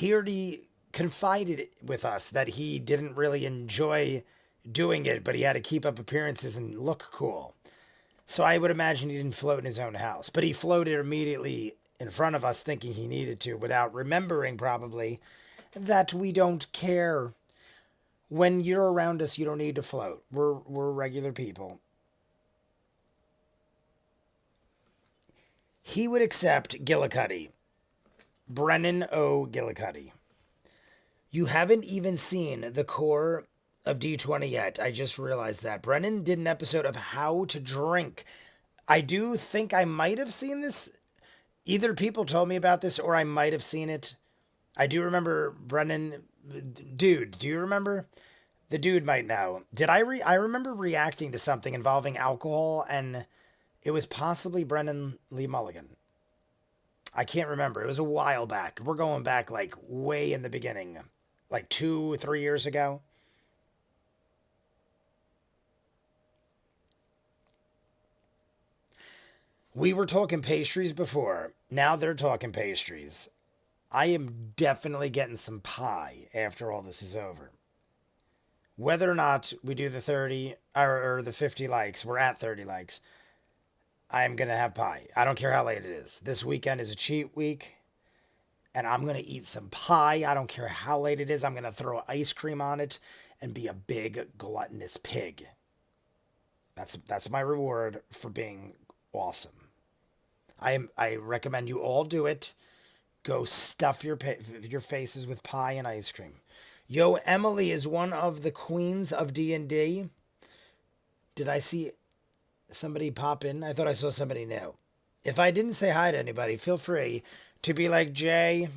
Speaker 1: already confided with us that he didn't really enjoy doing it, but he had to keep up appearances and look cool. So I would imagine he didn't float in his own house, but he floated immediately in front of us thinking he needed to without remembering probably that we don't care. When you're around us, you don't need to float. We're regular people. He would accept Gillicuddy. Brennan O. Gillicuddy. You haven't even seen the core of D20 yet. I just realized that. Brennan did an episode of How to Drink. I do think I might have seen this. Either people told me about this or I might have seen it. I do remember Brennan. Dude, do you remember? The dude might know. I remember reacting to something involving alcohol, and it was possibly Brennan Lee Mulligan. I can't remember. It was a while back. We're going back like way in the beginning, like 2, 3 years ago. We were talking pastries before. Now they're talking pastries. I am definitely getting some pie after all this is over. Whether or not we do the 30 or the 50 likes, we're at 30 likes. I'm going to have pie. I don't care how late it is. This weekend is a cheat week, and I'm going to eat some pie. I don't care how late it is. I'm going to throw ice cream on it and be a big gluttonous pig. That's my reward for being awesome. I recommend you all do it. Go stuff your faces with pie and ice cream. Yo, Emily is one of the queens of D&D. Did I see somebody pop in? I thought I saw somebody new. If I didn't say hi to anybody, feel free to be like, Jay,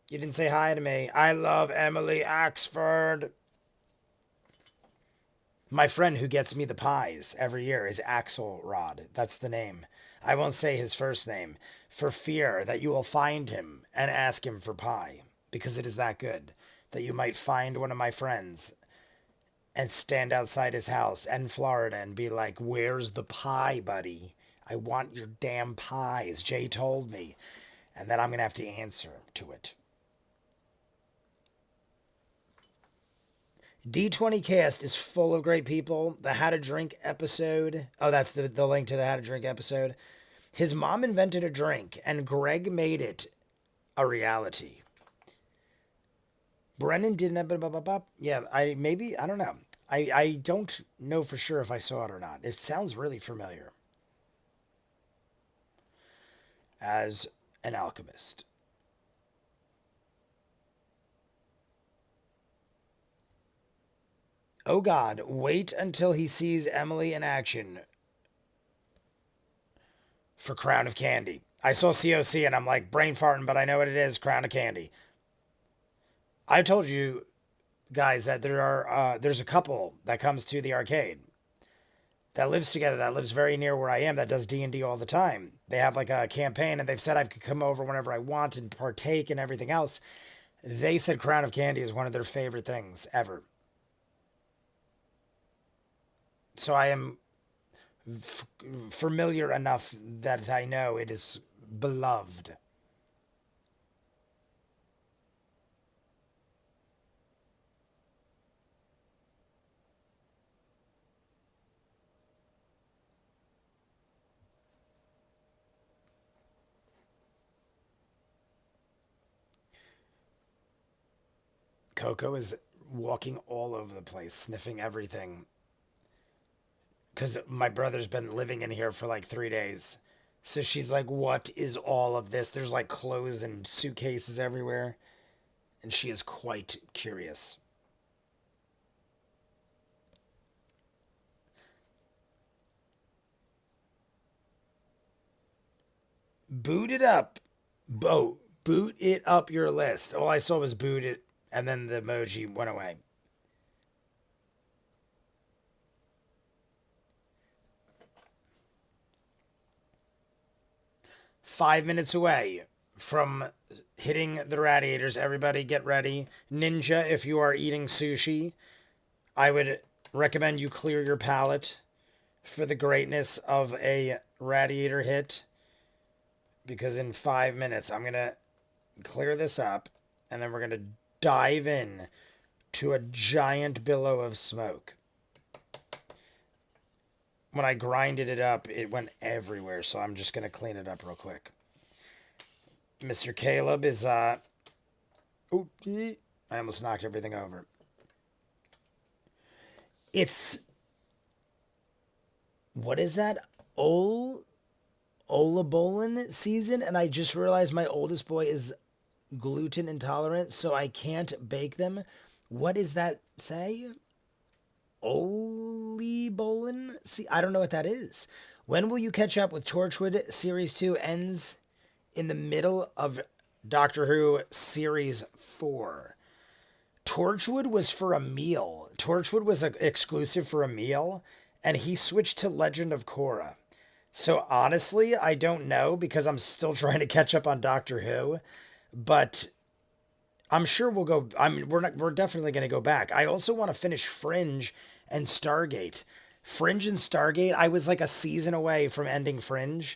Speaker 1: you didn't say hi to me. I love Emily Axford. My friend who gets me the pies every year is Axelrod. That's the name. I won't say his first name for fear that you will find him and ask him for pie, because it is that good that you might find one of my friends and stand outside his house in Florida and be like, where's the pie, buddy? I want your damn pies. Jay told me. And then I'm going to have to answer to it. D20 Cast is full of great people. The How to Drink episode. Oh, that's the link to the How to Drink episode. His mom invented a drink, and Greg made it a reality. Brennan didn't. Yeah, I don't know. I don't know for sure if I saw it or not. It sounds really familiar. As an alchemist. Oh God, wait until he sees Emily in action for Crown of Candy. I saw COC and I'm like brain farting, but I know what it is, Crown of Candy. I told you guys that there's a couple that comes to the arcade that lives together, that lives very near where I am, that does D&D all the time. They have like a campaign and they've said I could come over whenever I want and partake and everything else. They said Crown of Candy is one of their favorite things ever. So I am familiar enough that I know it is beloved. Coco is walking all over the place, sniffing everything. Because my brother's been living in here for like 3 days. So she's like, what is all of this? There's like clothes and suitcases everywhere. And she is quite curious. Boot it up. Boot it up your list. All I saw was boot it, and then the emoji went away. Five minutes away from hitting the radiators. Everybody get ready. Ninja, if you are eating sushi, I would recommend you clear your palate for the greatness of a radiator hit. Because in 5 minutes, I'm going to clear this up, and then we're going to dive in to a giant billow of smoke. When I grinded it up, it went everywhere, so I'm just going to clean it up real quick. Mr. Caleb is, I almost knocked everything over. It's, what is that? Olabolin season, and I just realized my oldest boy is gluten intolerant, so I can't bake them. What does that say? Olibolin? See, I don't know what that is. When will you catch up with Torchwood? Series 2 ends in the middle of Doctor Who Series 4. Torchwood was for a meal. Torchwood was exclusive for a meal, and he switched to Legend of Korra. So honestly, I don't know because I'm still trying to catch up on Doctor Who, but I'm sure we'll go. We're definitely going to go back. I also want to finish Fringe and Stargate. Fringe and Stargate, I was like a season away from ending Fringe,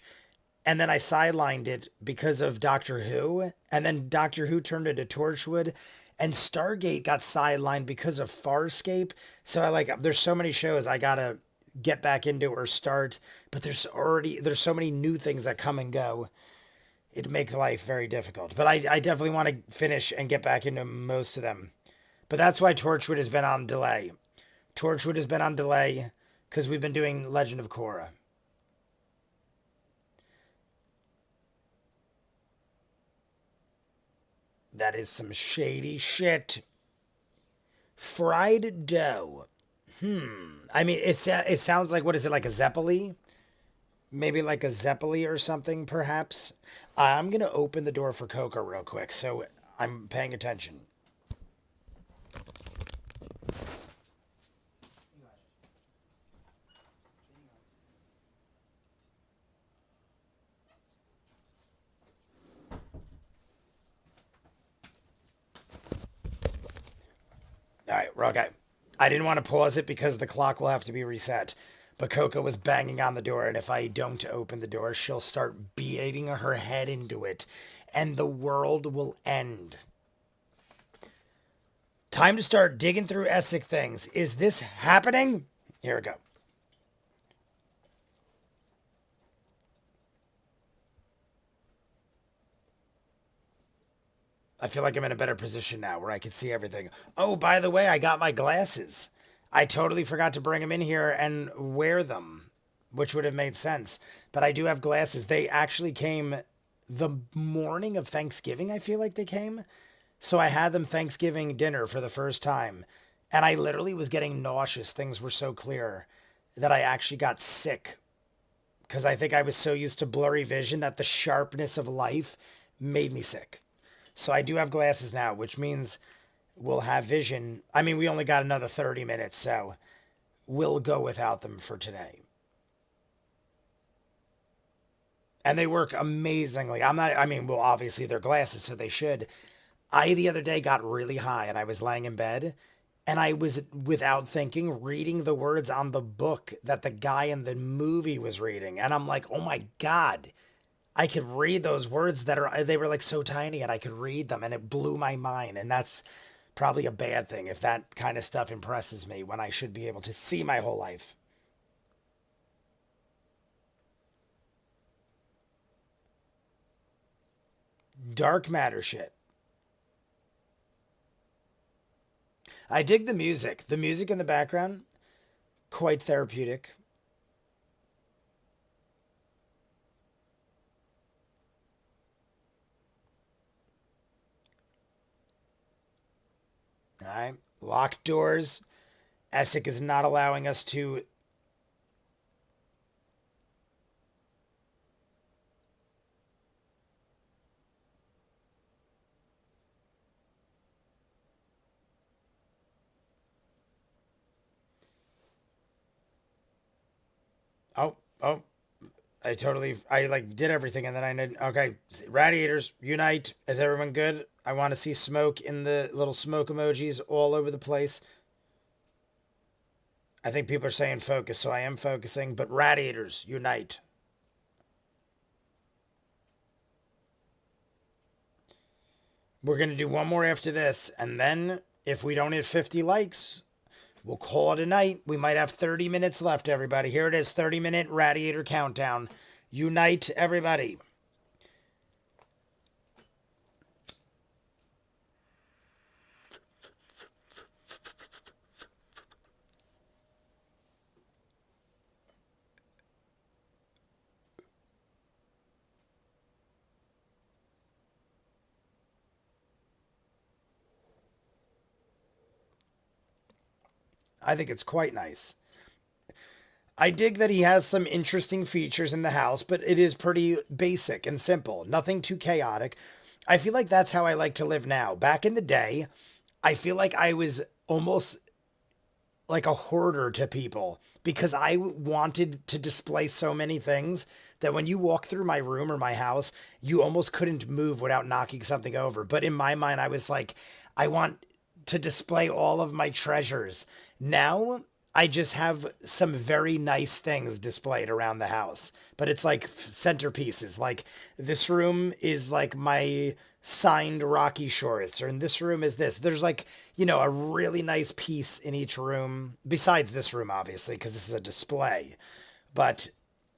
Speaker 1: and then I sidelined it because of Doctor Who, and then Doctor Who turned into Torchwood, and Stargate got sidelined because of Farscape. So there's so many shows I gotta get back into or start, but there's so many new things that come and go. It'd make life very difficult. But I definitely want to finish and get back into most of them. But that's why Torchwood has been on delay. Torchwood has been on delay because we've been doing Legend of Korra. That is some shady shit. Fried dough. I mean, it sounds like, what is it, like a Zeppeli? Maybe like a Zeppeli or something, perhaps. I'm going to open the door for Coco real quick, so I'm paying attention. All right, we're okay. I didn't want to pause it because the clock will have to be reset. But Coco was banging on the door, and if I don't open the door, she'll start beating her head into it, and the world will end. Time to start digging through Essex things. Is this happening? Here we go. I feel like I'm in a better position now where I can see everything. Oh, by the way, I got my glasses. I totally forgot to bring them in here and wear them, which would have made sense. But I do have glasses. They actually came the morning of Thanksgiving, I feel like they came. So I had them Thanksgiving dinner for the first time. And I literally was getting nauseous. Things were so clear that I actually got sick. Because I think I was so used to blurry vision that the sharpness of life made me sick. So I do have glasses now, which means we'll have vision. I mean, we only got another 30 minutes, so we'll go without them for today. And they work amazingly. Well, obviously they're glasses, so they should. The other day got really high and I was laying in bed and I was, without thinking, reading the words on the book that the guy in the movie was reading. And I'm like, oh my God. I could read those words they were like so tiny and I could read them and it blew my mind. And that's probably a bad thing if that kind of stuff impresses me when I should be able to see my whole life. Dark matter shit. I dig the music. The music in the background, quite therapeutic. All right. Locked doors. Essex is not allowing us to. Oh, oh. I like did everything and then I did. Okay. Radiators, unite. Is everyone good? I want to see smoke in the little smoke emojis all over the place. I think people are saying focus, so I am focusing. But radiators, unite. We're going to do one more after this. And then if we don't hit 50 likes, we'll call it a night. We might have 30 minutes left, everybody. Here it is, 30-minute radiator countdown. Unite, everybody. I think it's quite nice. I dig that he has some interesting features in the house, but it is pretty basic and simple. Nothing too chaotic. I feel like that's how I like to live now. Back in the day, I feel like I was almost like a hoarder to people because I wanted to display so many things that when you walk through my room or my house, you almost couldn't move without knocking something over. But in my mind, I was like, I want to display all of my treasures. Now, I just have some very nice things displayed around the house, but it's like centerpieces. Like this room is like my signed Rocky shorts, or in this room is this. There's like, a really nice piece in each room, besides this room, obviously, because this is a display. But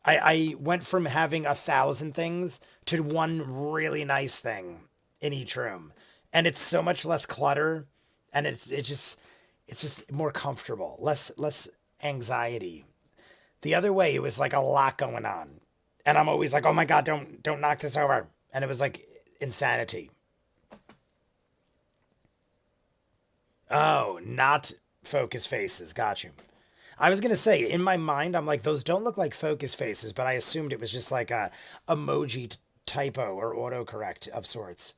Speaker 1: I went from having 1,000 things to one really nice thing in each room. And it's so much less clutter, and it's just more comfortable, less anxiety. The other way, it was like a lot going on, and I'm always like, oh my god, don't knock this over, and it was like insanity. Oh, not focus faces. Got you. I was gonna say in my mind, I'm like those don't look like focus faces, but I assumed it was just like a emoji typo or autocorrect of sorts.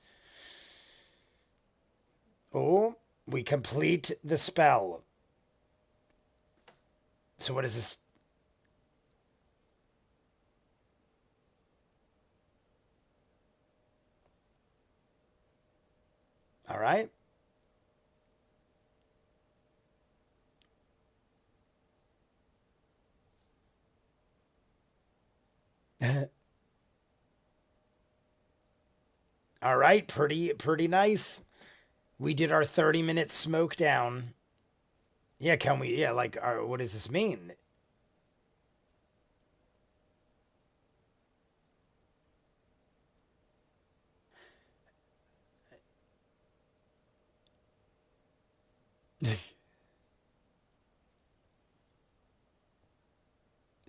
Speaker 1: Oh, we complete the spell. So what is this? All right. All right, pretty nice. We did our 30-minute smoke down. Yeah, can we? Yeah, like, what does this mean?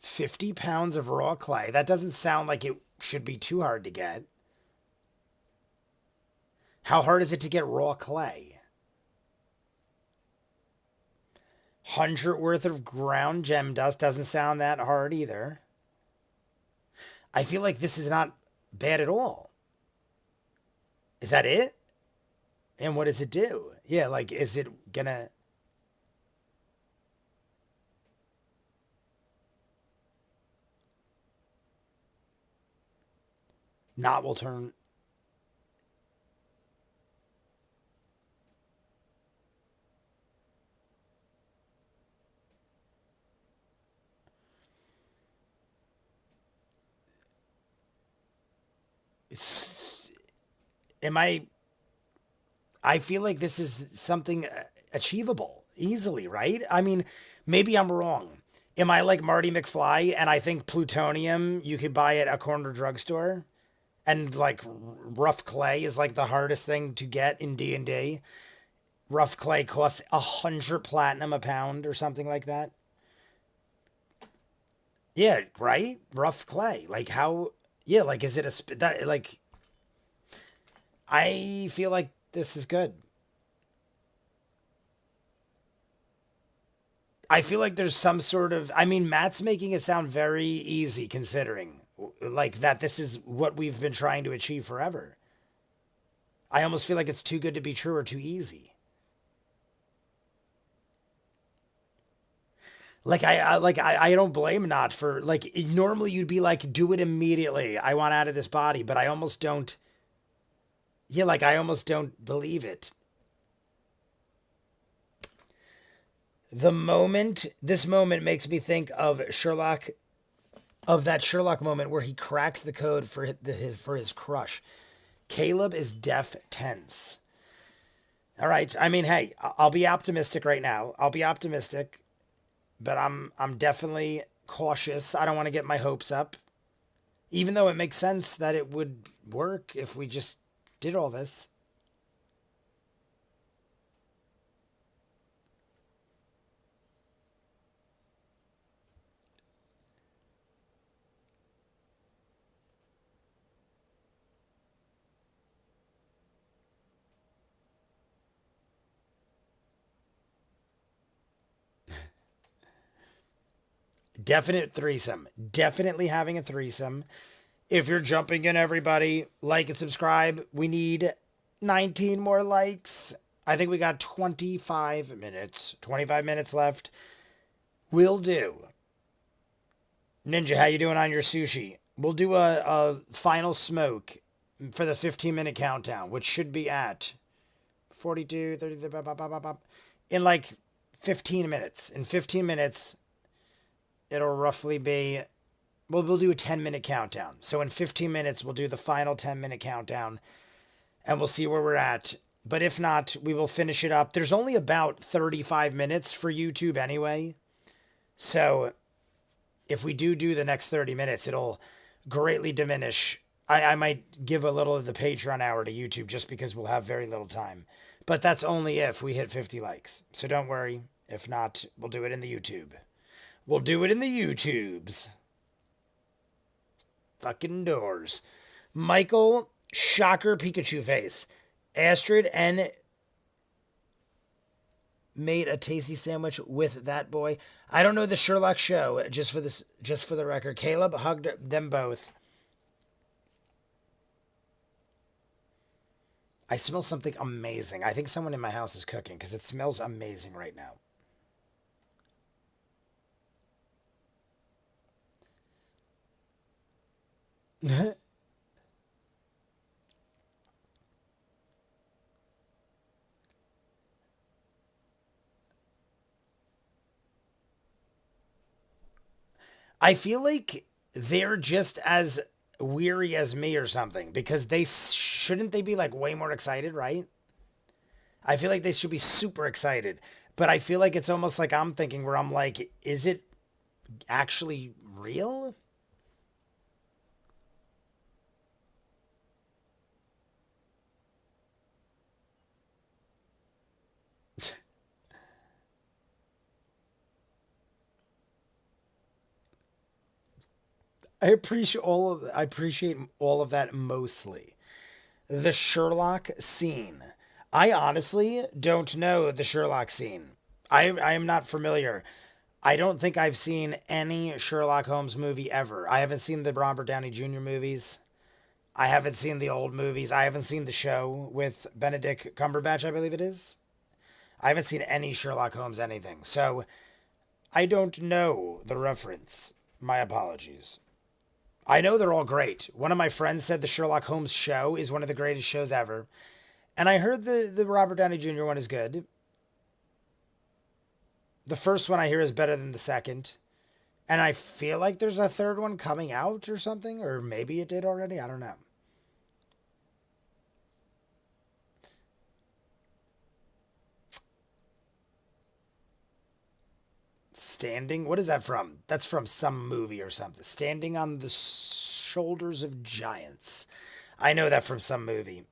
Speaker 1: 50 pounds of raw clay. That doesn't sound like it should be too hard to get. How hard is it to get raw clay? 100 worth of ground gem dust doesn't sound that hard either. I feel like this is not bad at all. Is that it? And what does it do? Yeah, like, is it gonna. Not will turn. Am I feel like this is something achievable easily, right? I mean, maybe I'm wrong. Am I like Marty McFly and I think plutonium you could buy at a corner drugstore? And like rough clay is like the hardest thing to get in D&D. Rough clay costs 100 platinum a pound or something like that. Yeah, right? Rough clay. Like how? Yeah, like is it that like? I feel like this is good. I feel like there's some sort of. I mean, Matt's making it sound very easy considering like that. This is what we've been trying to achieve forever. I almost feel like it's too good to be true or too easy. Like I don't blame not for like normally you'd be like do it immediately. I want out of this body, but I almost don't. Yeah, like I almost don't believe it. This moment makes me think of Sherlock, of that Sherlock moment where he cracks the code for his crush. Caleb is deaf tense. All right. I mean, hey, I'll be optimistic right now. I'll be optimistic, but I'm definitely cautious. I don't want to get my hopes up. Even though it makes sense that it would work if we just did all this. Definite threesome. Definitely having a threesome. If you're jumping in, everybody, like and subscribe. We need 19 more likes. I think we got 25 minutes. 25 minutes left. Will do. Ninja, how you doing on your sushi? We'll do a final smoke for the 15-minute countdown, which should be at 42, 30, in like 15 minutes. In 15 minutes, it'll roughly be, well, we'll do a 10-minute countdown. So in 15 minutes, we'll do the final 10-minute countdown and we'll see where we're at. But if not, we will finish it up. There's only about 35 minutes for YouTube anyway. So if we do the next 30 minutes, it'll greatly diminish. I might give a little of the Patreon hour to YouTube just because we'll have very little time. But that's only if we hit 50 likes. So don't worry. If not, we'll do it in the YouTube. We'll do it in the YouTubes. Fucking doors. Michael, shocker Pikachu face. Astrid and made a tasty sandwich with that boy. I don't know the Sherlock show, just for the record. Caleb hugged them both. I smell something amazing. I think someone in my house is cooking because it smells amazing right now. I feel like they're just as weary as me or something because they shouldn't they be like way more excited, right? I feel like they should be super excited, but I feel like it's almost like I'm thinking where I'm like, is it actually real? I appreciate all of that mostly. The Sherlock scene. I honestly don't know the Sherlock scene. I am not familiar. I don't think I've seen any Sherlock Holmes movie ever. I haven't seen the Robert Downey Jr. movies. I haven't seen the old movies. I haven't seen the show with Benedict Cumberbatch, I believe it is. I haven't seen any Sherlock Holmes anything. So I don't know the reference. My apologies. I know they're all great. One of my friends said the Sherlock Holmes show is one of the greatest shows ever. And I heard the Robert Downey Jr. one is good. The first one I hear is better than the second. And I feel like there's a third one coming out or something. Or maybe it did already. I don't know. Standing? What is that from? That's from some movie or something. Standing on the shoulders of giants. I know that from some movie.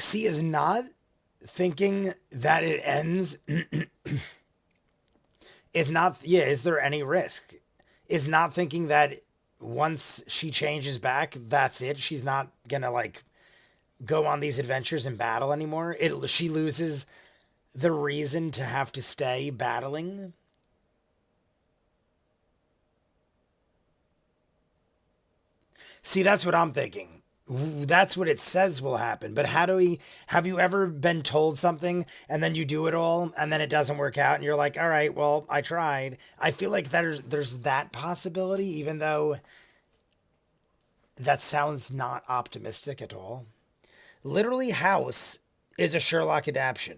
Speaker 1: See, is not thinking that it ends is not, yeah, is there any risk? Is not thinking that once she changes back, that's it. She's not gonna like go on these adventures and battle anymore. She loses the reason to have to stay battling. See, that's what I'm thinking. That's what it says will happen. But how do we, have you ever been told something and then you do it all and then it doesn't work out and you're like, all right, well, I tried. I feel like there's that possibility, even though that sounds not optimistic at all. Literally, House is a Sherlock adaptation.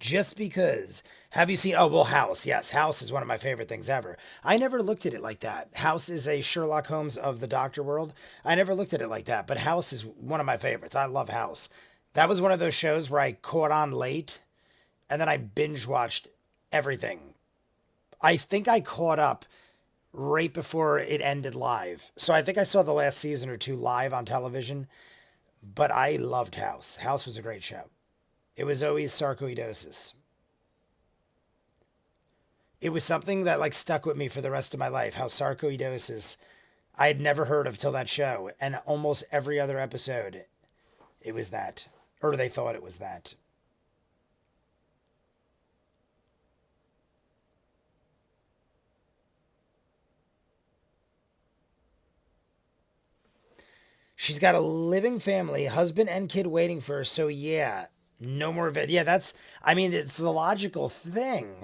Speaker 1: Just because. Have you seen? Oh, well, House. Yes, House is one of my favorite things ever. I never looked at it like that. House is a Sherlock Holmes of the Doctor world. I never looked at it like that, but House is one of my favorites. I love House. That was one of those shows where I caught on late and then I binge watched everything. I think I caught up right before it ended live. So I think I saw the last season or two live on television, but I loved House. House was a great show. It was always sarcoidosis. It was something that like stuck with me for the rest of my life. How sarcoidosis I had never heard of till that show, and almost every other episode, it was that, or they thought it was that. She's got a living family, husband and kid waiting for her. So yeah, no more yeah, that's, I mean, it's the logical thing.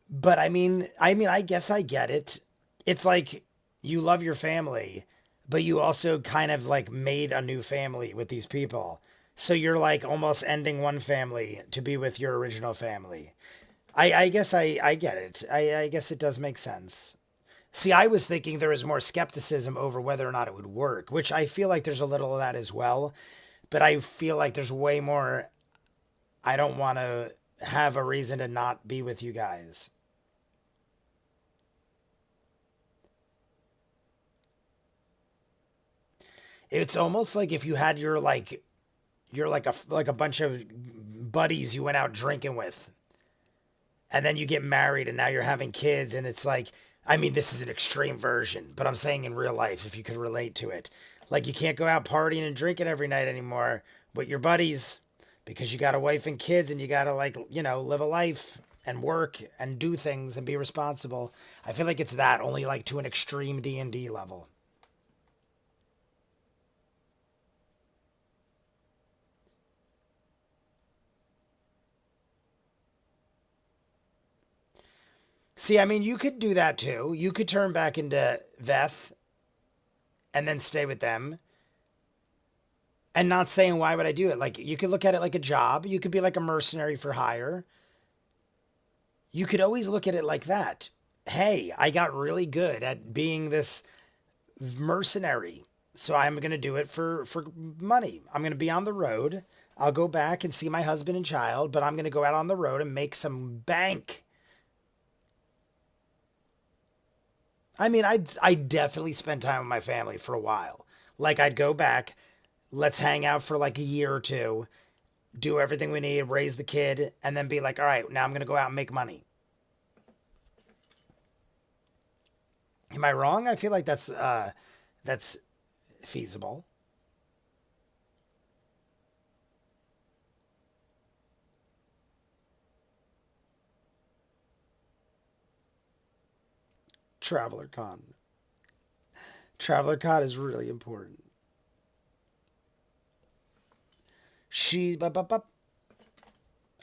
Speaker 1: But I guess I get it. It's like you love your family, but you also kind of like made a new family with these people. So you're like almost ending one family to be with your original family. I guess I get it. I guess it does make sense. See, I was thinking there was more skepticism over whether or not it would work, which I feel like there's a little of that as well. But I feel like there's way more. I don't want to have a reason to not be with you guys. It's almost like if you had you're like a bunch of buddies you went out drinking with, and then you get married and now you're having kids, and it's like, I mean, this is an extreme version, but I'm saying in real life, if you could relate to it, like you can't go out partying and drinking every night anymore with your buddies because you got a wife and kids and you got to like, live a life and work and do things and be responsible. I feel like it's that, only like to an extreme D&D level. See, I mean, you could do that too. You could turn back into Veth and then stay with them and not saying, why would I do it? Like, you could look at it like a job. You could be like a mercenary for hire. You could always look at it like that. Hey, I got really good at being this mercenary. So I'm going to do it for money. I'm going to be on the road. I'll go back and see my husband and child, but I'm going to go out on the road and make some bank. I mean, I definitely spend time with my family for a while. Like, I'd go back, let's hang out for like a year or two, do everything we need, raise the kid, and then be like, all right, now I'm going to go out and make money. Am I wrong? I feel like that's feasible. Traveler Con. Traveler Con is really important.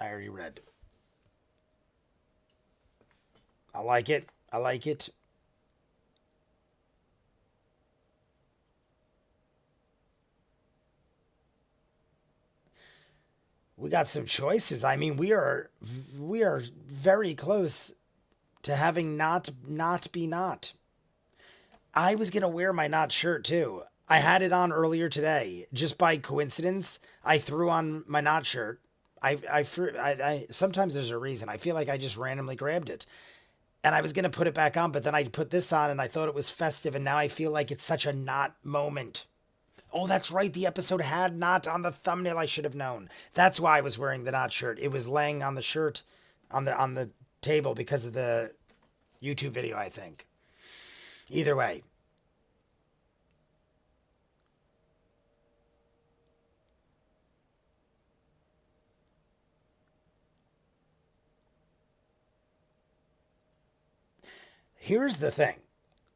Speaker 1: I already read. I like it. I like it. We got some choices. I mean, we are very close to having not be not. I was gonna wear my not shirt too. I had it on earlier today. Just by coincidence, I threw on my not shirt. I sometimes there's a reason. I feel like I just randomly grabbed it. And I was gonna put it back on, but then I put this on and I thought it was festive, and now I feel like it's such a not moment. Oh, that's right. The episode had not on the thumbnail. I should have known. That's why I was wearing the not shirt. It was laying on the shirt on the table because of the YouTube video, I think. Either way. Here's the thing.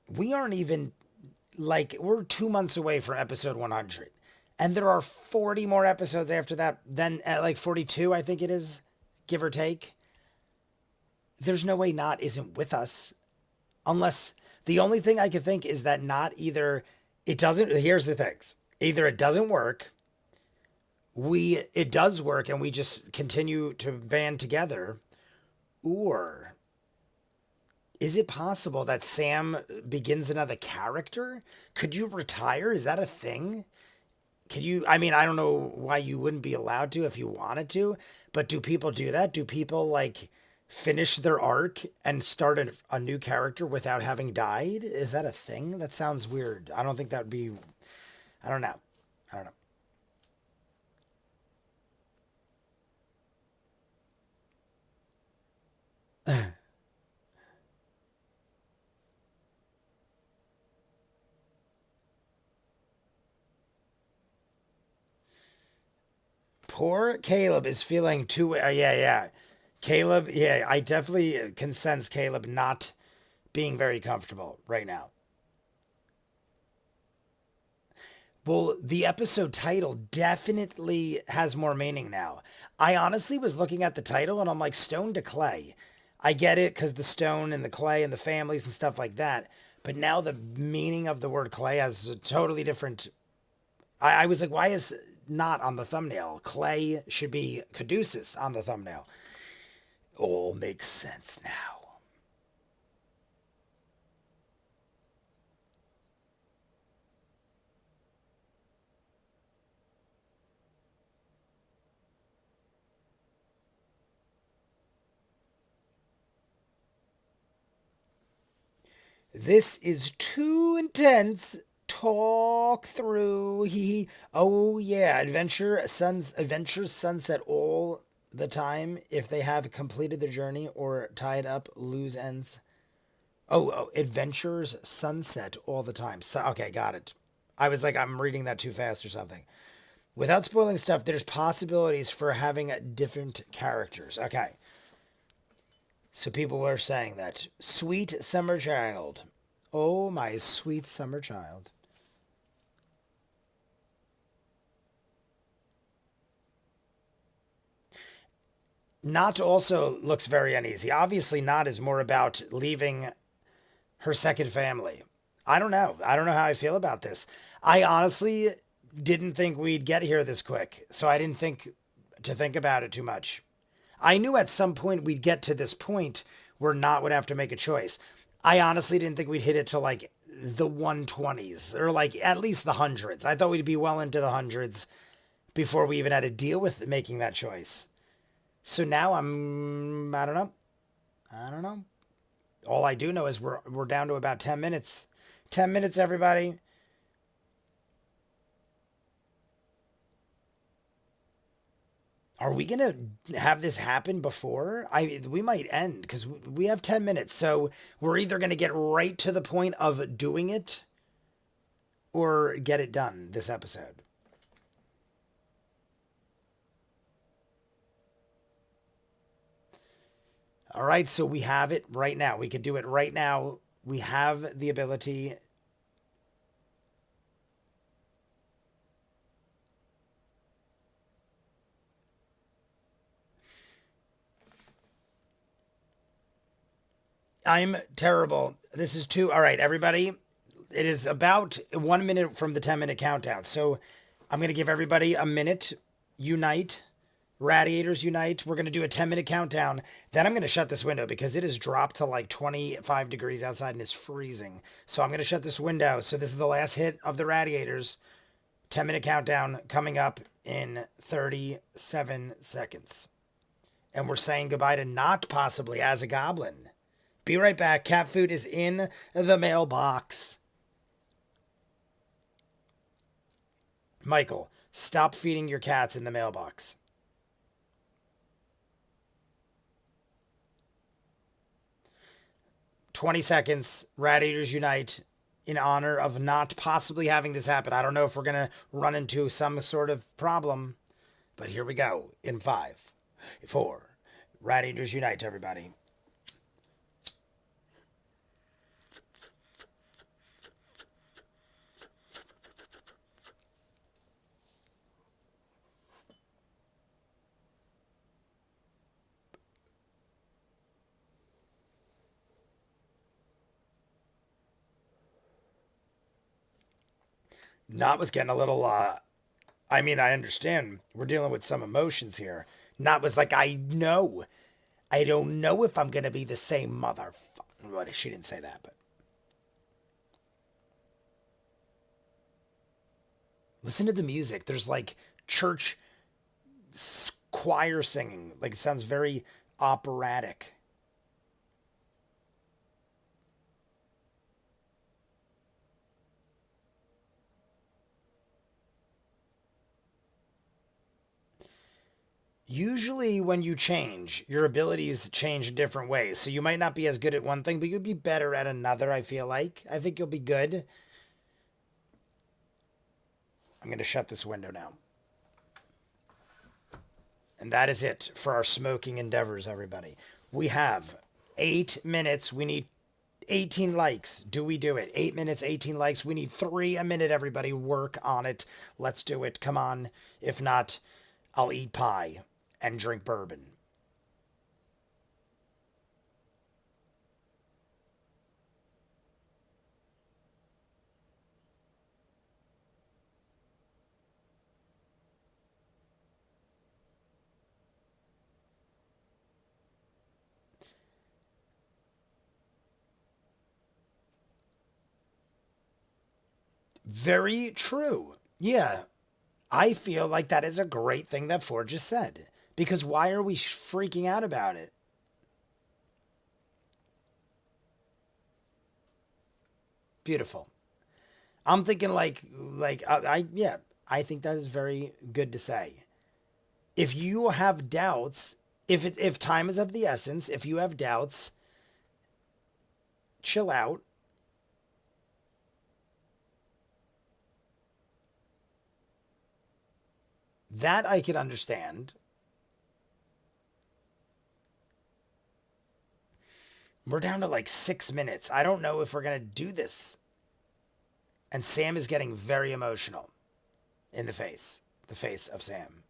Speaker 1: We aren't even, like, we're 2 months away from episode 100. And there are 40 more episodes after that. Then at like 42, I think it is, give or take. There's no way Not isn't with us. Unless, the only thing I could think is that Not either, it doesn't, here's the things. Either it doesn't work, it does work and we just continue to band together, or is it possible that Sam begins another character? Could you retire? Is that a thing? Can you, I mean, I don't know why you wouldn't be allowed to if you wanted to, but do people do that? Do people like finish their arc and start a new character without having died? Is that a thing? That sounds weird. I don't think that would be, I don't know. I don't know. Poor Caleb is feeling too. Yeah. Caleb, yeah, I definitely can sense Caleb not being very comfortable right now. Well, the episode title definitely has more meaning now. I honestly was looking at the title and I'm like, Stone to Clay. I get it because the stone and the clay and the families and stuff like that. But now the meaning of the word clay has a totally different. I was like, why is Not on the thumbnail? Clay should be Caduceus on the thumbnail. All makes sense now. This is too intense. Talk through. Oh yeah, adventures sunset all the time if they have completed the journey or tied up loose ends. Adventures sunset all the time. So, okay, got it. I was like, I'm reading that too fast or something. Without spoiling stuff, there's possibilities for having different characters. Okay. So people were saying that. Sweet summer child. Oh, my sweet summer child. Not also looks very uneasy. Obviously, Not is more about leaving her second family. I don't know. I don't know how I feel about this. I honestly didn't think we'd get here this quick, so I didn't think to think about it too much. I knew at some point we'd get to this point where Not would have to make a choice. I honestly didn't think we'd hit it to like the 120s or like at least the hundreds. I thought we'd be well into the hundreds before we even had to deal with making that choice. So now I don't know. I don't know. All I do know is we're down to about 10 minutes. 10 minutes, everybody. Are we gonna have this happen before? We might end because we have 10 minutes. So we're either gonna get right to the point of doing it or get it done this episode. All right, so we have it right now. We could do it right now. We have the ability. I'm terrible. This is too. All right, everybody. It is about 1 minute from the 10-minute countdown. So I'm going to give everybody a minute. Unite. Radiators unite. We're going to do a 10-minute countdown. Then I'm going to shut this window because it has dropped to like 25 degrees outside and it's freezing. So I'm going to shut this window. So this is the last hit of the radiators. 10-minute countdown coming up in 37 seconds. And we're saying goodbye to Not possibly as a goblin. Be right back. Cat food is in the mailbox. Michael, stop feeding your cats in the mailbox. "20 seconds, Rat Eaters Unite, in honor of not possibly having this happen. I don't know if we're going to run into some sort of problem, but here we go. In 5, 4, Rat Eaters Unite, everybody. Not was getting a little, I mean, I understand we're dealing with some emotions here. Not was like, I don't know if I'm going to be the same mother. Well, she didn't say that, but. Listen to the music. There's like church choir singing. Like it sounds very operatic. Usually when you change, your abilities change in different ways. So you might not be as good at one thing, but you'll be better at another, I feel like. I think you'll be good. I'm going to shut this window now. And that is it for our smoking endeavors, everybody. We have 8 minutes. We need 18 likes. Do we do it? 8 minutes, 18 likes. We need 3 a minute, everybody. Work on it. Let's do it. Come on. If not, I'll eat pie and drink bourbon. Very true. Yeah. I feel like that is a great thing that Ford just said. Because why are we freaking out about it? Beautiful. I'm thinking yeah, I think that is very good to say. If you have doubts, if time is of the essence, if you have doubts, chill out. That I can understand. We're down to like 6 minutes. I don't know if we're going to do this. And Sam is getting very emotional in the face of Sam.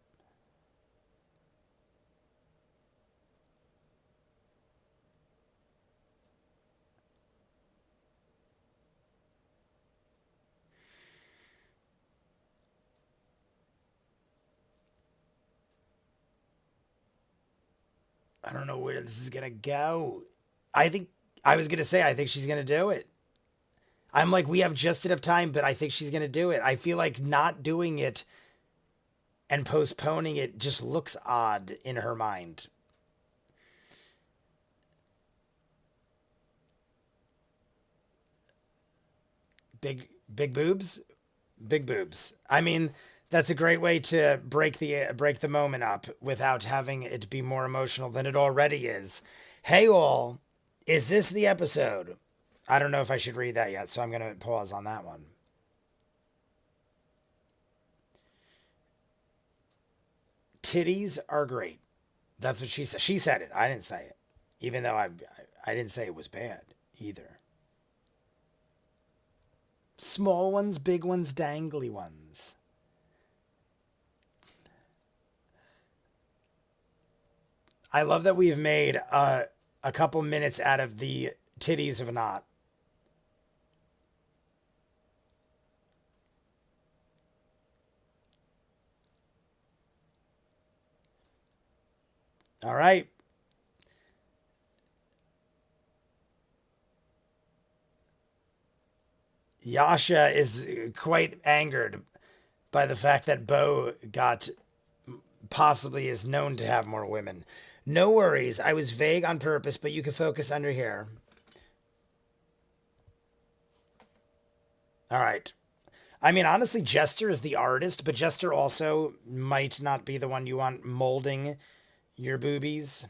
Speaker 1: I don't know where this is going to go. I think I was going to say I think she's going to do it. I'm like, we have just enough time, but I think she's going to do it. I feel like not doing it and postponing it just looks odd in her mind. Big boobs, big boobs. I mean, that's a great way to break the moment up without having it be more emotional than it already is. Hey all, is this the episode? I don't know if I should read that yet, so I'm going to pause on that one. Titties are great. That's what she said. She said it. I didn't say it. Even though I didn't say it was bad either. Small ones, big ones, dangly ones. I love that we've made a couple minutes out of the titties of not. All right. Yasha is quite angered by the fact that Bo possibly is known to have more women. No worries. I was vague on purpose, but you can focus under here. All right. I mean, honestly, Jester is the artist, but Jester also might not be the one you want molding your boobies.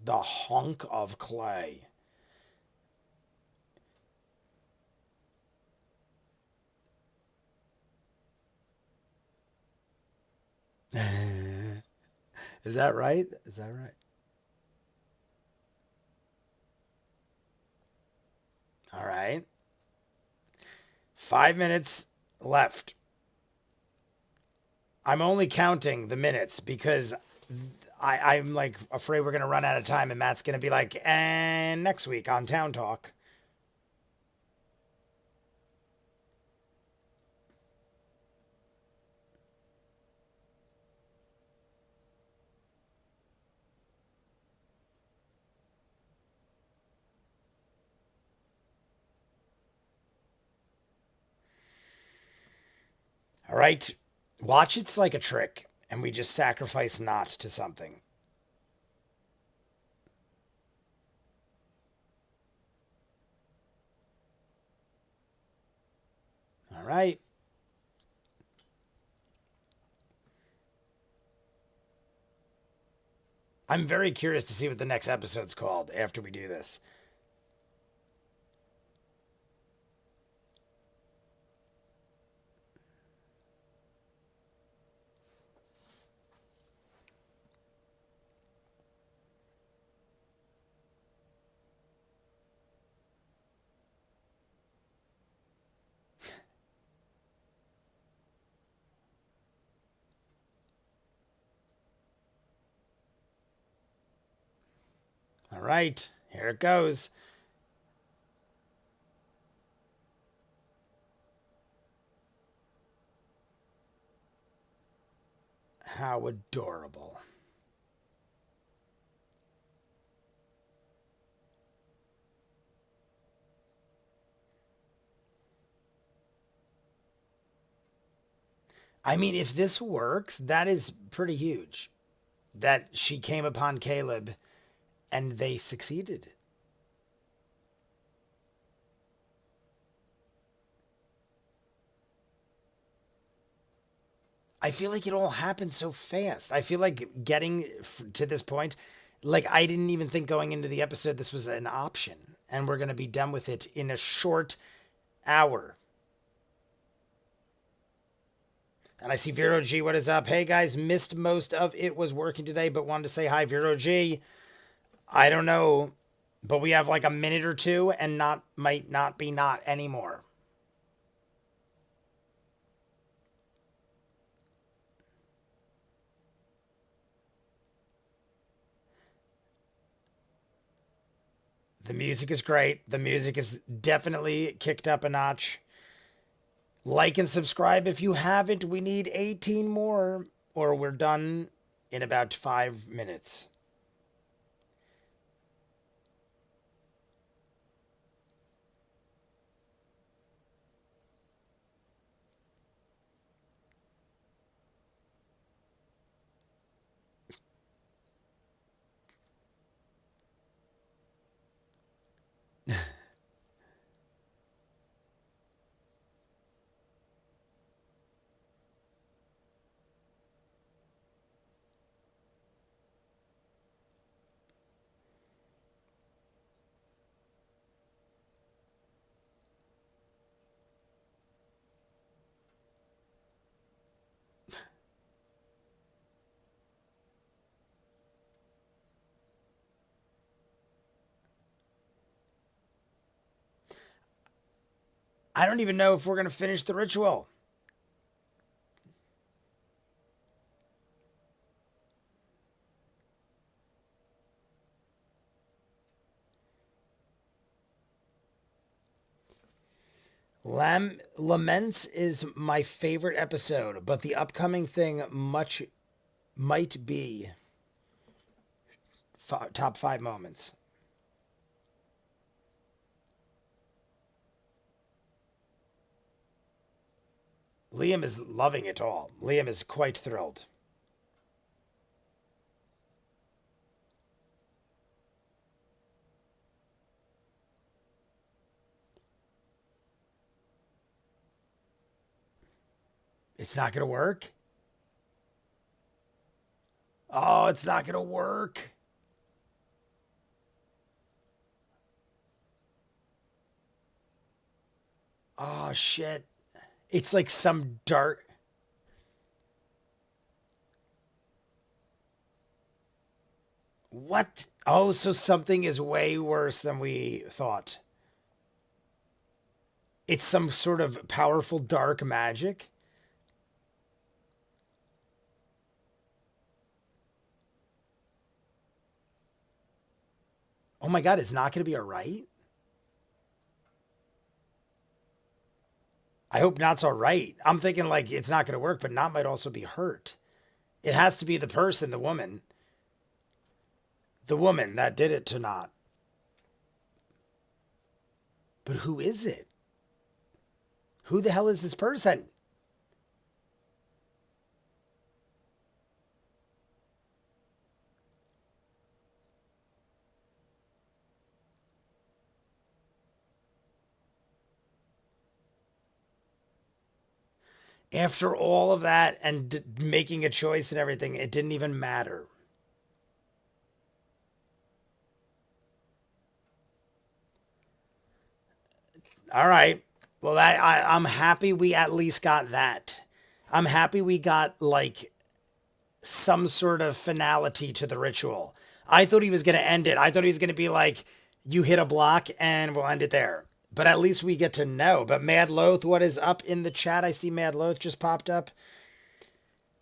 Speaker 1: The hunk of clay. Is that right? Is that right? All right. 5 minutes left. I'm only counting the minutes because I'm like afraid we're gonna run out of time and Matt's gonna be like, and next week on Town Talk. All right. Watch it's like a trick and we just sacrifice not to something. All right. I'm very curious to see what the next episode's called after we do this. All right, here it goes. How adorable. I mean, if this works, that is pretty huge. That she came upon Caleb and they succeeded. I feel like it all happened so fast. I feel like getting to this point, like I didn't even think going into the episode this was an option, and we're going to be done with it in a short hour. And I see Vero G, what is up? Hey guys, missed most of it, was working today, but wanted to say hi, Vero G. I don't know, but we have like a minute or two and not might not be not anymore. The music is great. The music is definitely kicked up a notch. Like and subscribe if you haven't. We need 18 more or we're done in about 5 minutes. I don't even know if we're going to finish the ritual. Laments is my favorite episode, but the upcoming thing much might be top 5 moments. Liam is loving it all. Liam is quite thrilled. It's not going to work? Oh, it's not going to work. Oh, shit. It's like some dark... What? Oh, so something is way worse than we thought. It's some sort of powerful dark magic. Oh my God, it's not going to be all right? I hope not's all right. I'm thinking like it's not going to work, but not might also be hurt. It has to be the person, the woman. The woman that did it to not. But who is it? Who the hell is this person? After all of that and making a choice and everything, it didn't even matter. All right. Well, I'm happy we at least got that. I'm happy we got like some sort of finality to the ritual. I thought he was going to end it. I thought he was going to be like, you hit a block and we'll end it there. But at least we get to know. But Mad Loath, what is up in the chat? I see Mad Loath just popped up.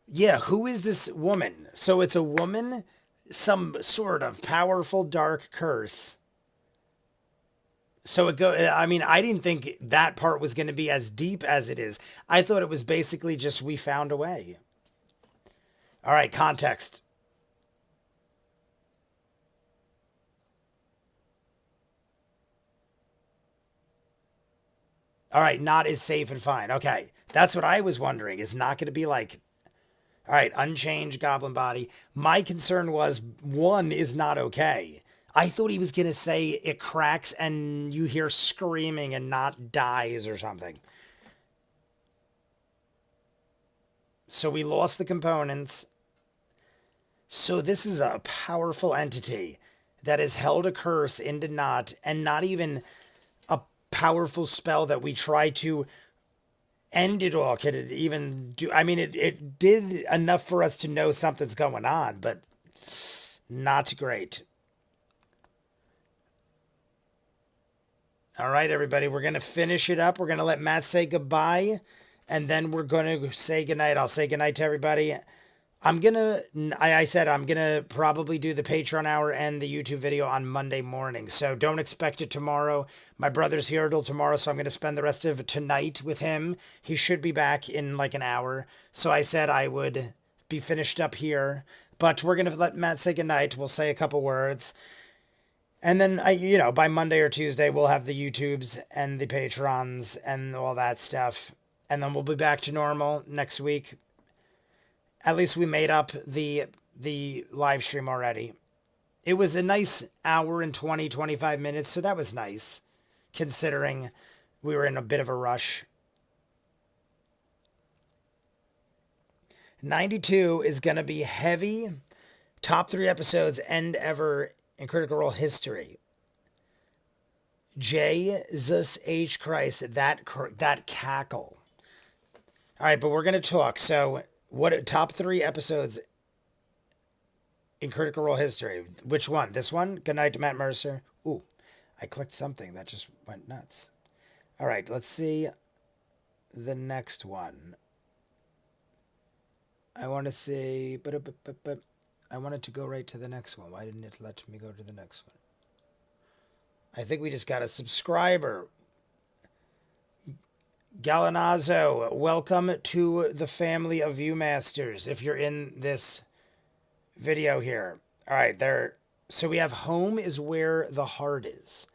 Speaker 1: Yeah, who is this woman? So it's a woman, some sort of powerful dark curse. So I mean, I didn't think that part was going to be as deep as it is. I thought it was basically just we found a way. All right, context. All right, not is safe and fine. Okay, that's what I was wondering. It's not going to be like, all right, unchanged goblin body. My concern was one is not okay. I thought he was going to say it cracks and you hear screaming and not dies or something. So we lost the components. So this is a powerful entity that has held a curse into naught, and not even a powerful spell that we try to end it all could it even do. I mean, it did enough for us to know something's going on, but not great. All right, everybody, we're going to finish it up. We're going to let Matt say goodbye, and then we're going to say goodnight. I'll say goodnight to everybody. I said I'm going to probably do the Patreon hour and the YouTube video on Monday morning, so don't expect it tomorrow. My brother's here till tomorrow, so I'm going to spend the rest of tonight with him. He should be back in like an hour, so I said I would be finished up here, but we're going to let Matt say goodnight. We'll say a couple words. And then, by Monday or Tuesday, we'll have the YouTubes and the Patrons and all that stuff. And then we'll be back to normal next week. At least we made up the live stream already. It was a nice hour and 25 minutes, so that was nice, considering we were in a bit of a rush. 92 is going to be heavy. Top 3 episodes end ever in Critical Role history. Jesus H. Christ, that cackle. All right, but we're going to talk. So, what top 3 episodes in Critical Role history? Which one? This one? Good night to Matt Mercer. Ooh, I clicked something that just went nuts. All right, let's see the next one. I want to see, but I wanted to go right to the next one. Why didn't it let me go to the next one? I think we just got a subscriber. Gallinazzo, welcome to the family of ViewMasters, if you're in this video here. All right, so we have home is where the heart is.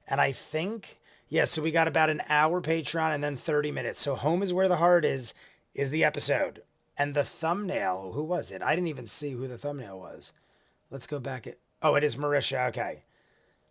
Speaker 1: And I think, so we got about an hour Patreon and then 30 minutes. So home is where the heart is the episode. And the thumbnail, who was it? I didn't even see who the thumbnail was. Let's go back. Oh, it is Marisha. Okay.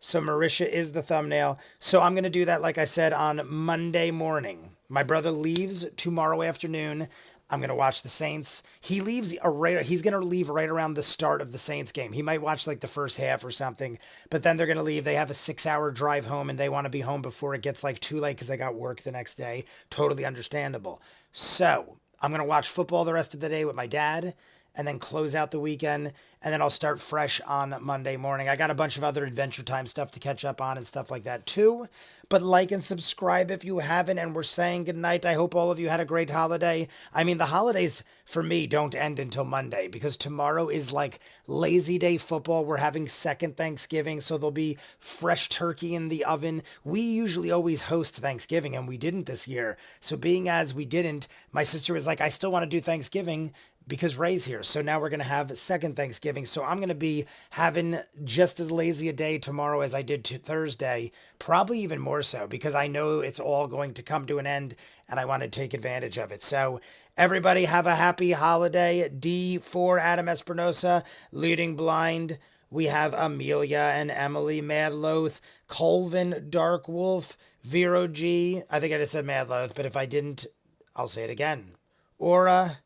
Speaker 1: So Marisha is the thumbnail. So I'm going to do that, like I said, on Monday morning. My brother leaves tomorrow afternoon. I'm going to watch the Saints. He leaves he's going to leave right around the start of the Saints game. He might watch like the first half or something, but then they're going to leave. They have a 6-hour drive home and they want to be home before it gets like too late because they got work the next day. Totally understandable. So I'm going to watch football the rest of the day with my dad and then close out the weekend, and then I'll start fresh on Monday morning. I got a bunch of other Adventure Time stuff to catch up on and stuff like that too. But like and subscribe if you haven't, and we're saying goodnight. I hope all of you had a great holiday. I mean, the holidays for me don't end until Monday because tomorrow is like lazy day football. We're having second Thanksgiving, so there'll be fresh turkey in the oven. We usually always host Thanksgiving, and we didn't this year. So being as we didn't, my sister was like, I still want to do Thanksgiving because Ray's here. So now we're going to have second Thanksgiving. So I'm going to be having just as lazy a day tomorrow as I did to Thursday, probably even more so because I know it's all going to come to an end and I want to take advantage of it. So everybody have a happy holiday. D for Adam Espinosa, leading blind. We have Amelia and Emily, Madloath, Colvin, Dark Wolf, Vero G. I think I just said Madloath, but if I didn't, I'll say it again. Aura.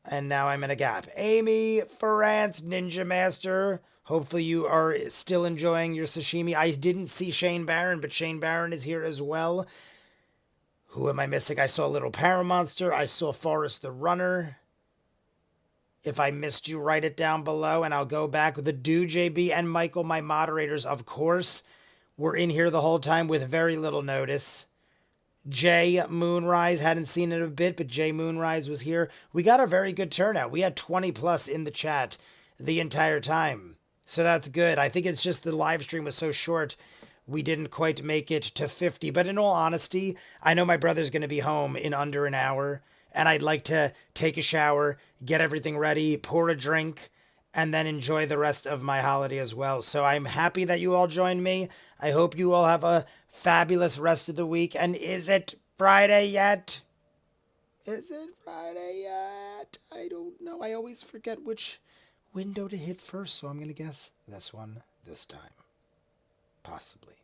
Speaker 1: And now I'm in a gap. Amy, France, Ninja Master. Hopefully you are still enjoying your sashimi. I didn't see Shane Barron, but Shane Barron is here as well. Who am I missing? I saw Little Paramonster. I saw Forrest the Runner. If I missed you, write it down below, and I'll go back with the Do JB and Michael, my moderators, of course. We're in here the whole time with very little notice. Jay Moonrise, hadn't seen it a bit, but Jay Moonrise was here. We got a very good turnout. We had 20 plus in the chat the entire time. So that's good. I think it's just the live stream was so short, we didn't quite make it to 50. But in all honesty, I know my brother's going to be home in under an hour, and I'd like to take a shower, get everything ready, pour a drink, and then enjoy the rest of my holiday as well. So I'm happy that you all joined me. I hope you all have a fabulous rest of the week. And is it Friday yet? Is it Friday yet? I don't know. I always forget which window to hit first, so I'm going to guess this one this time. Possibly.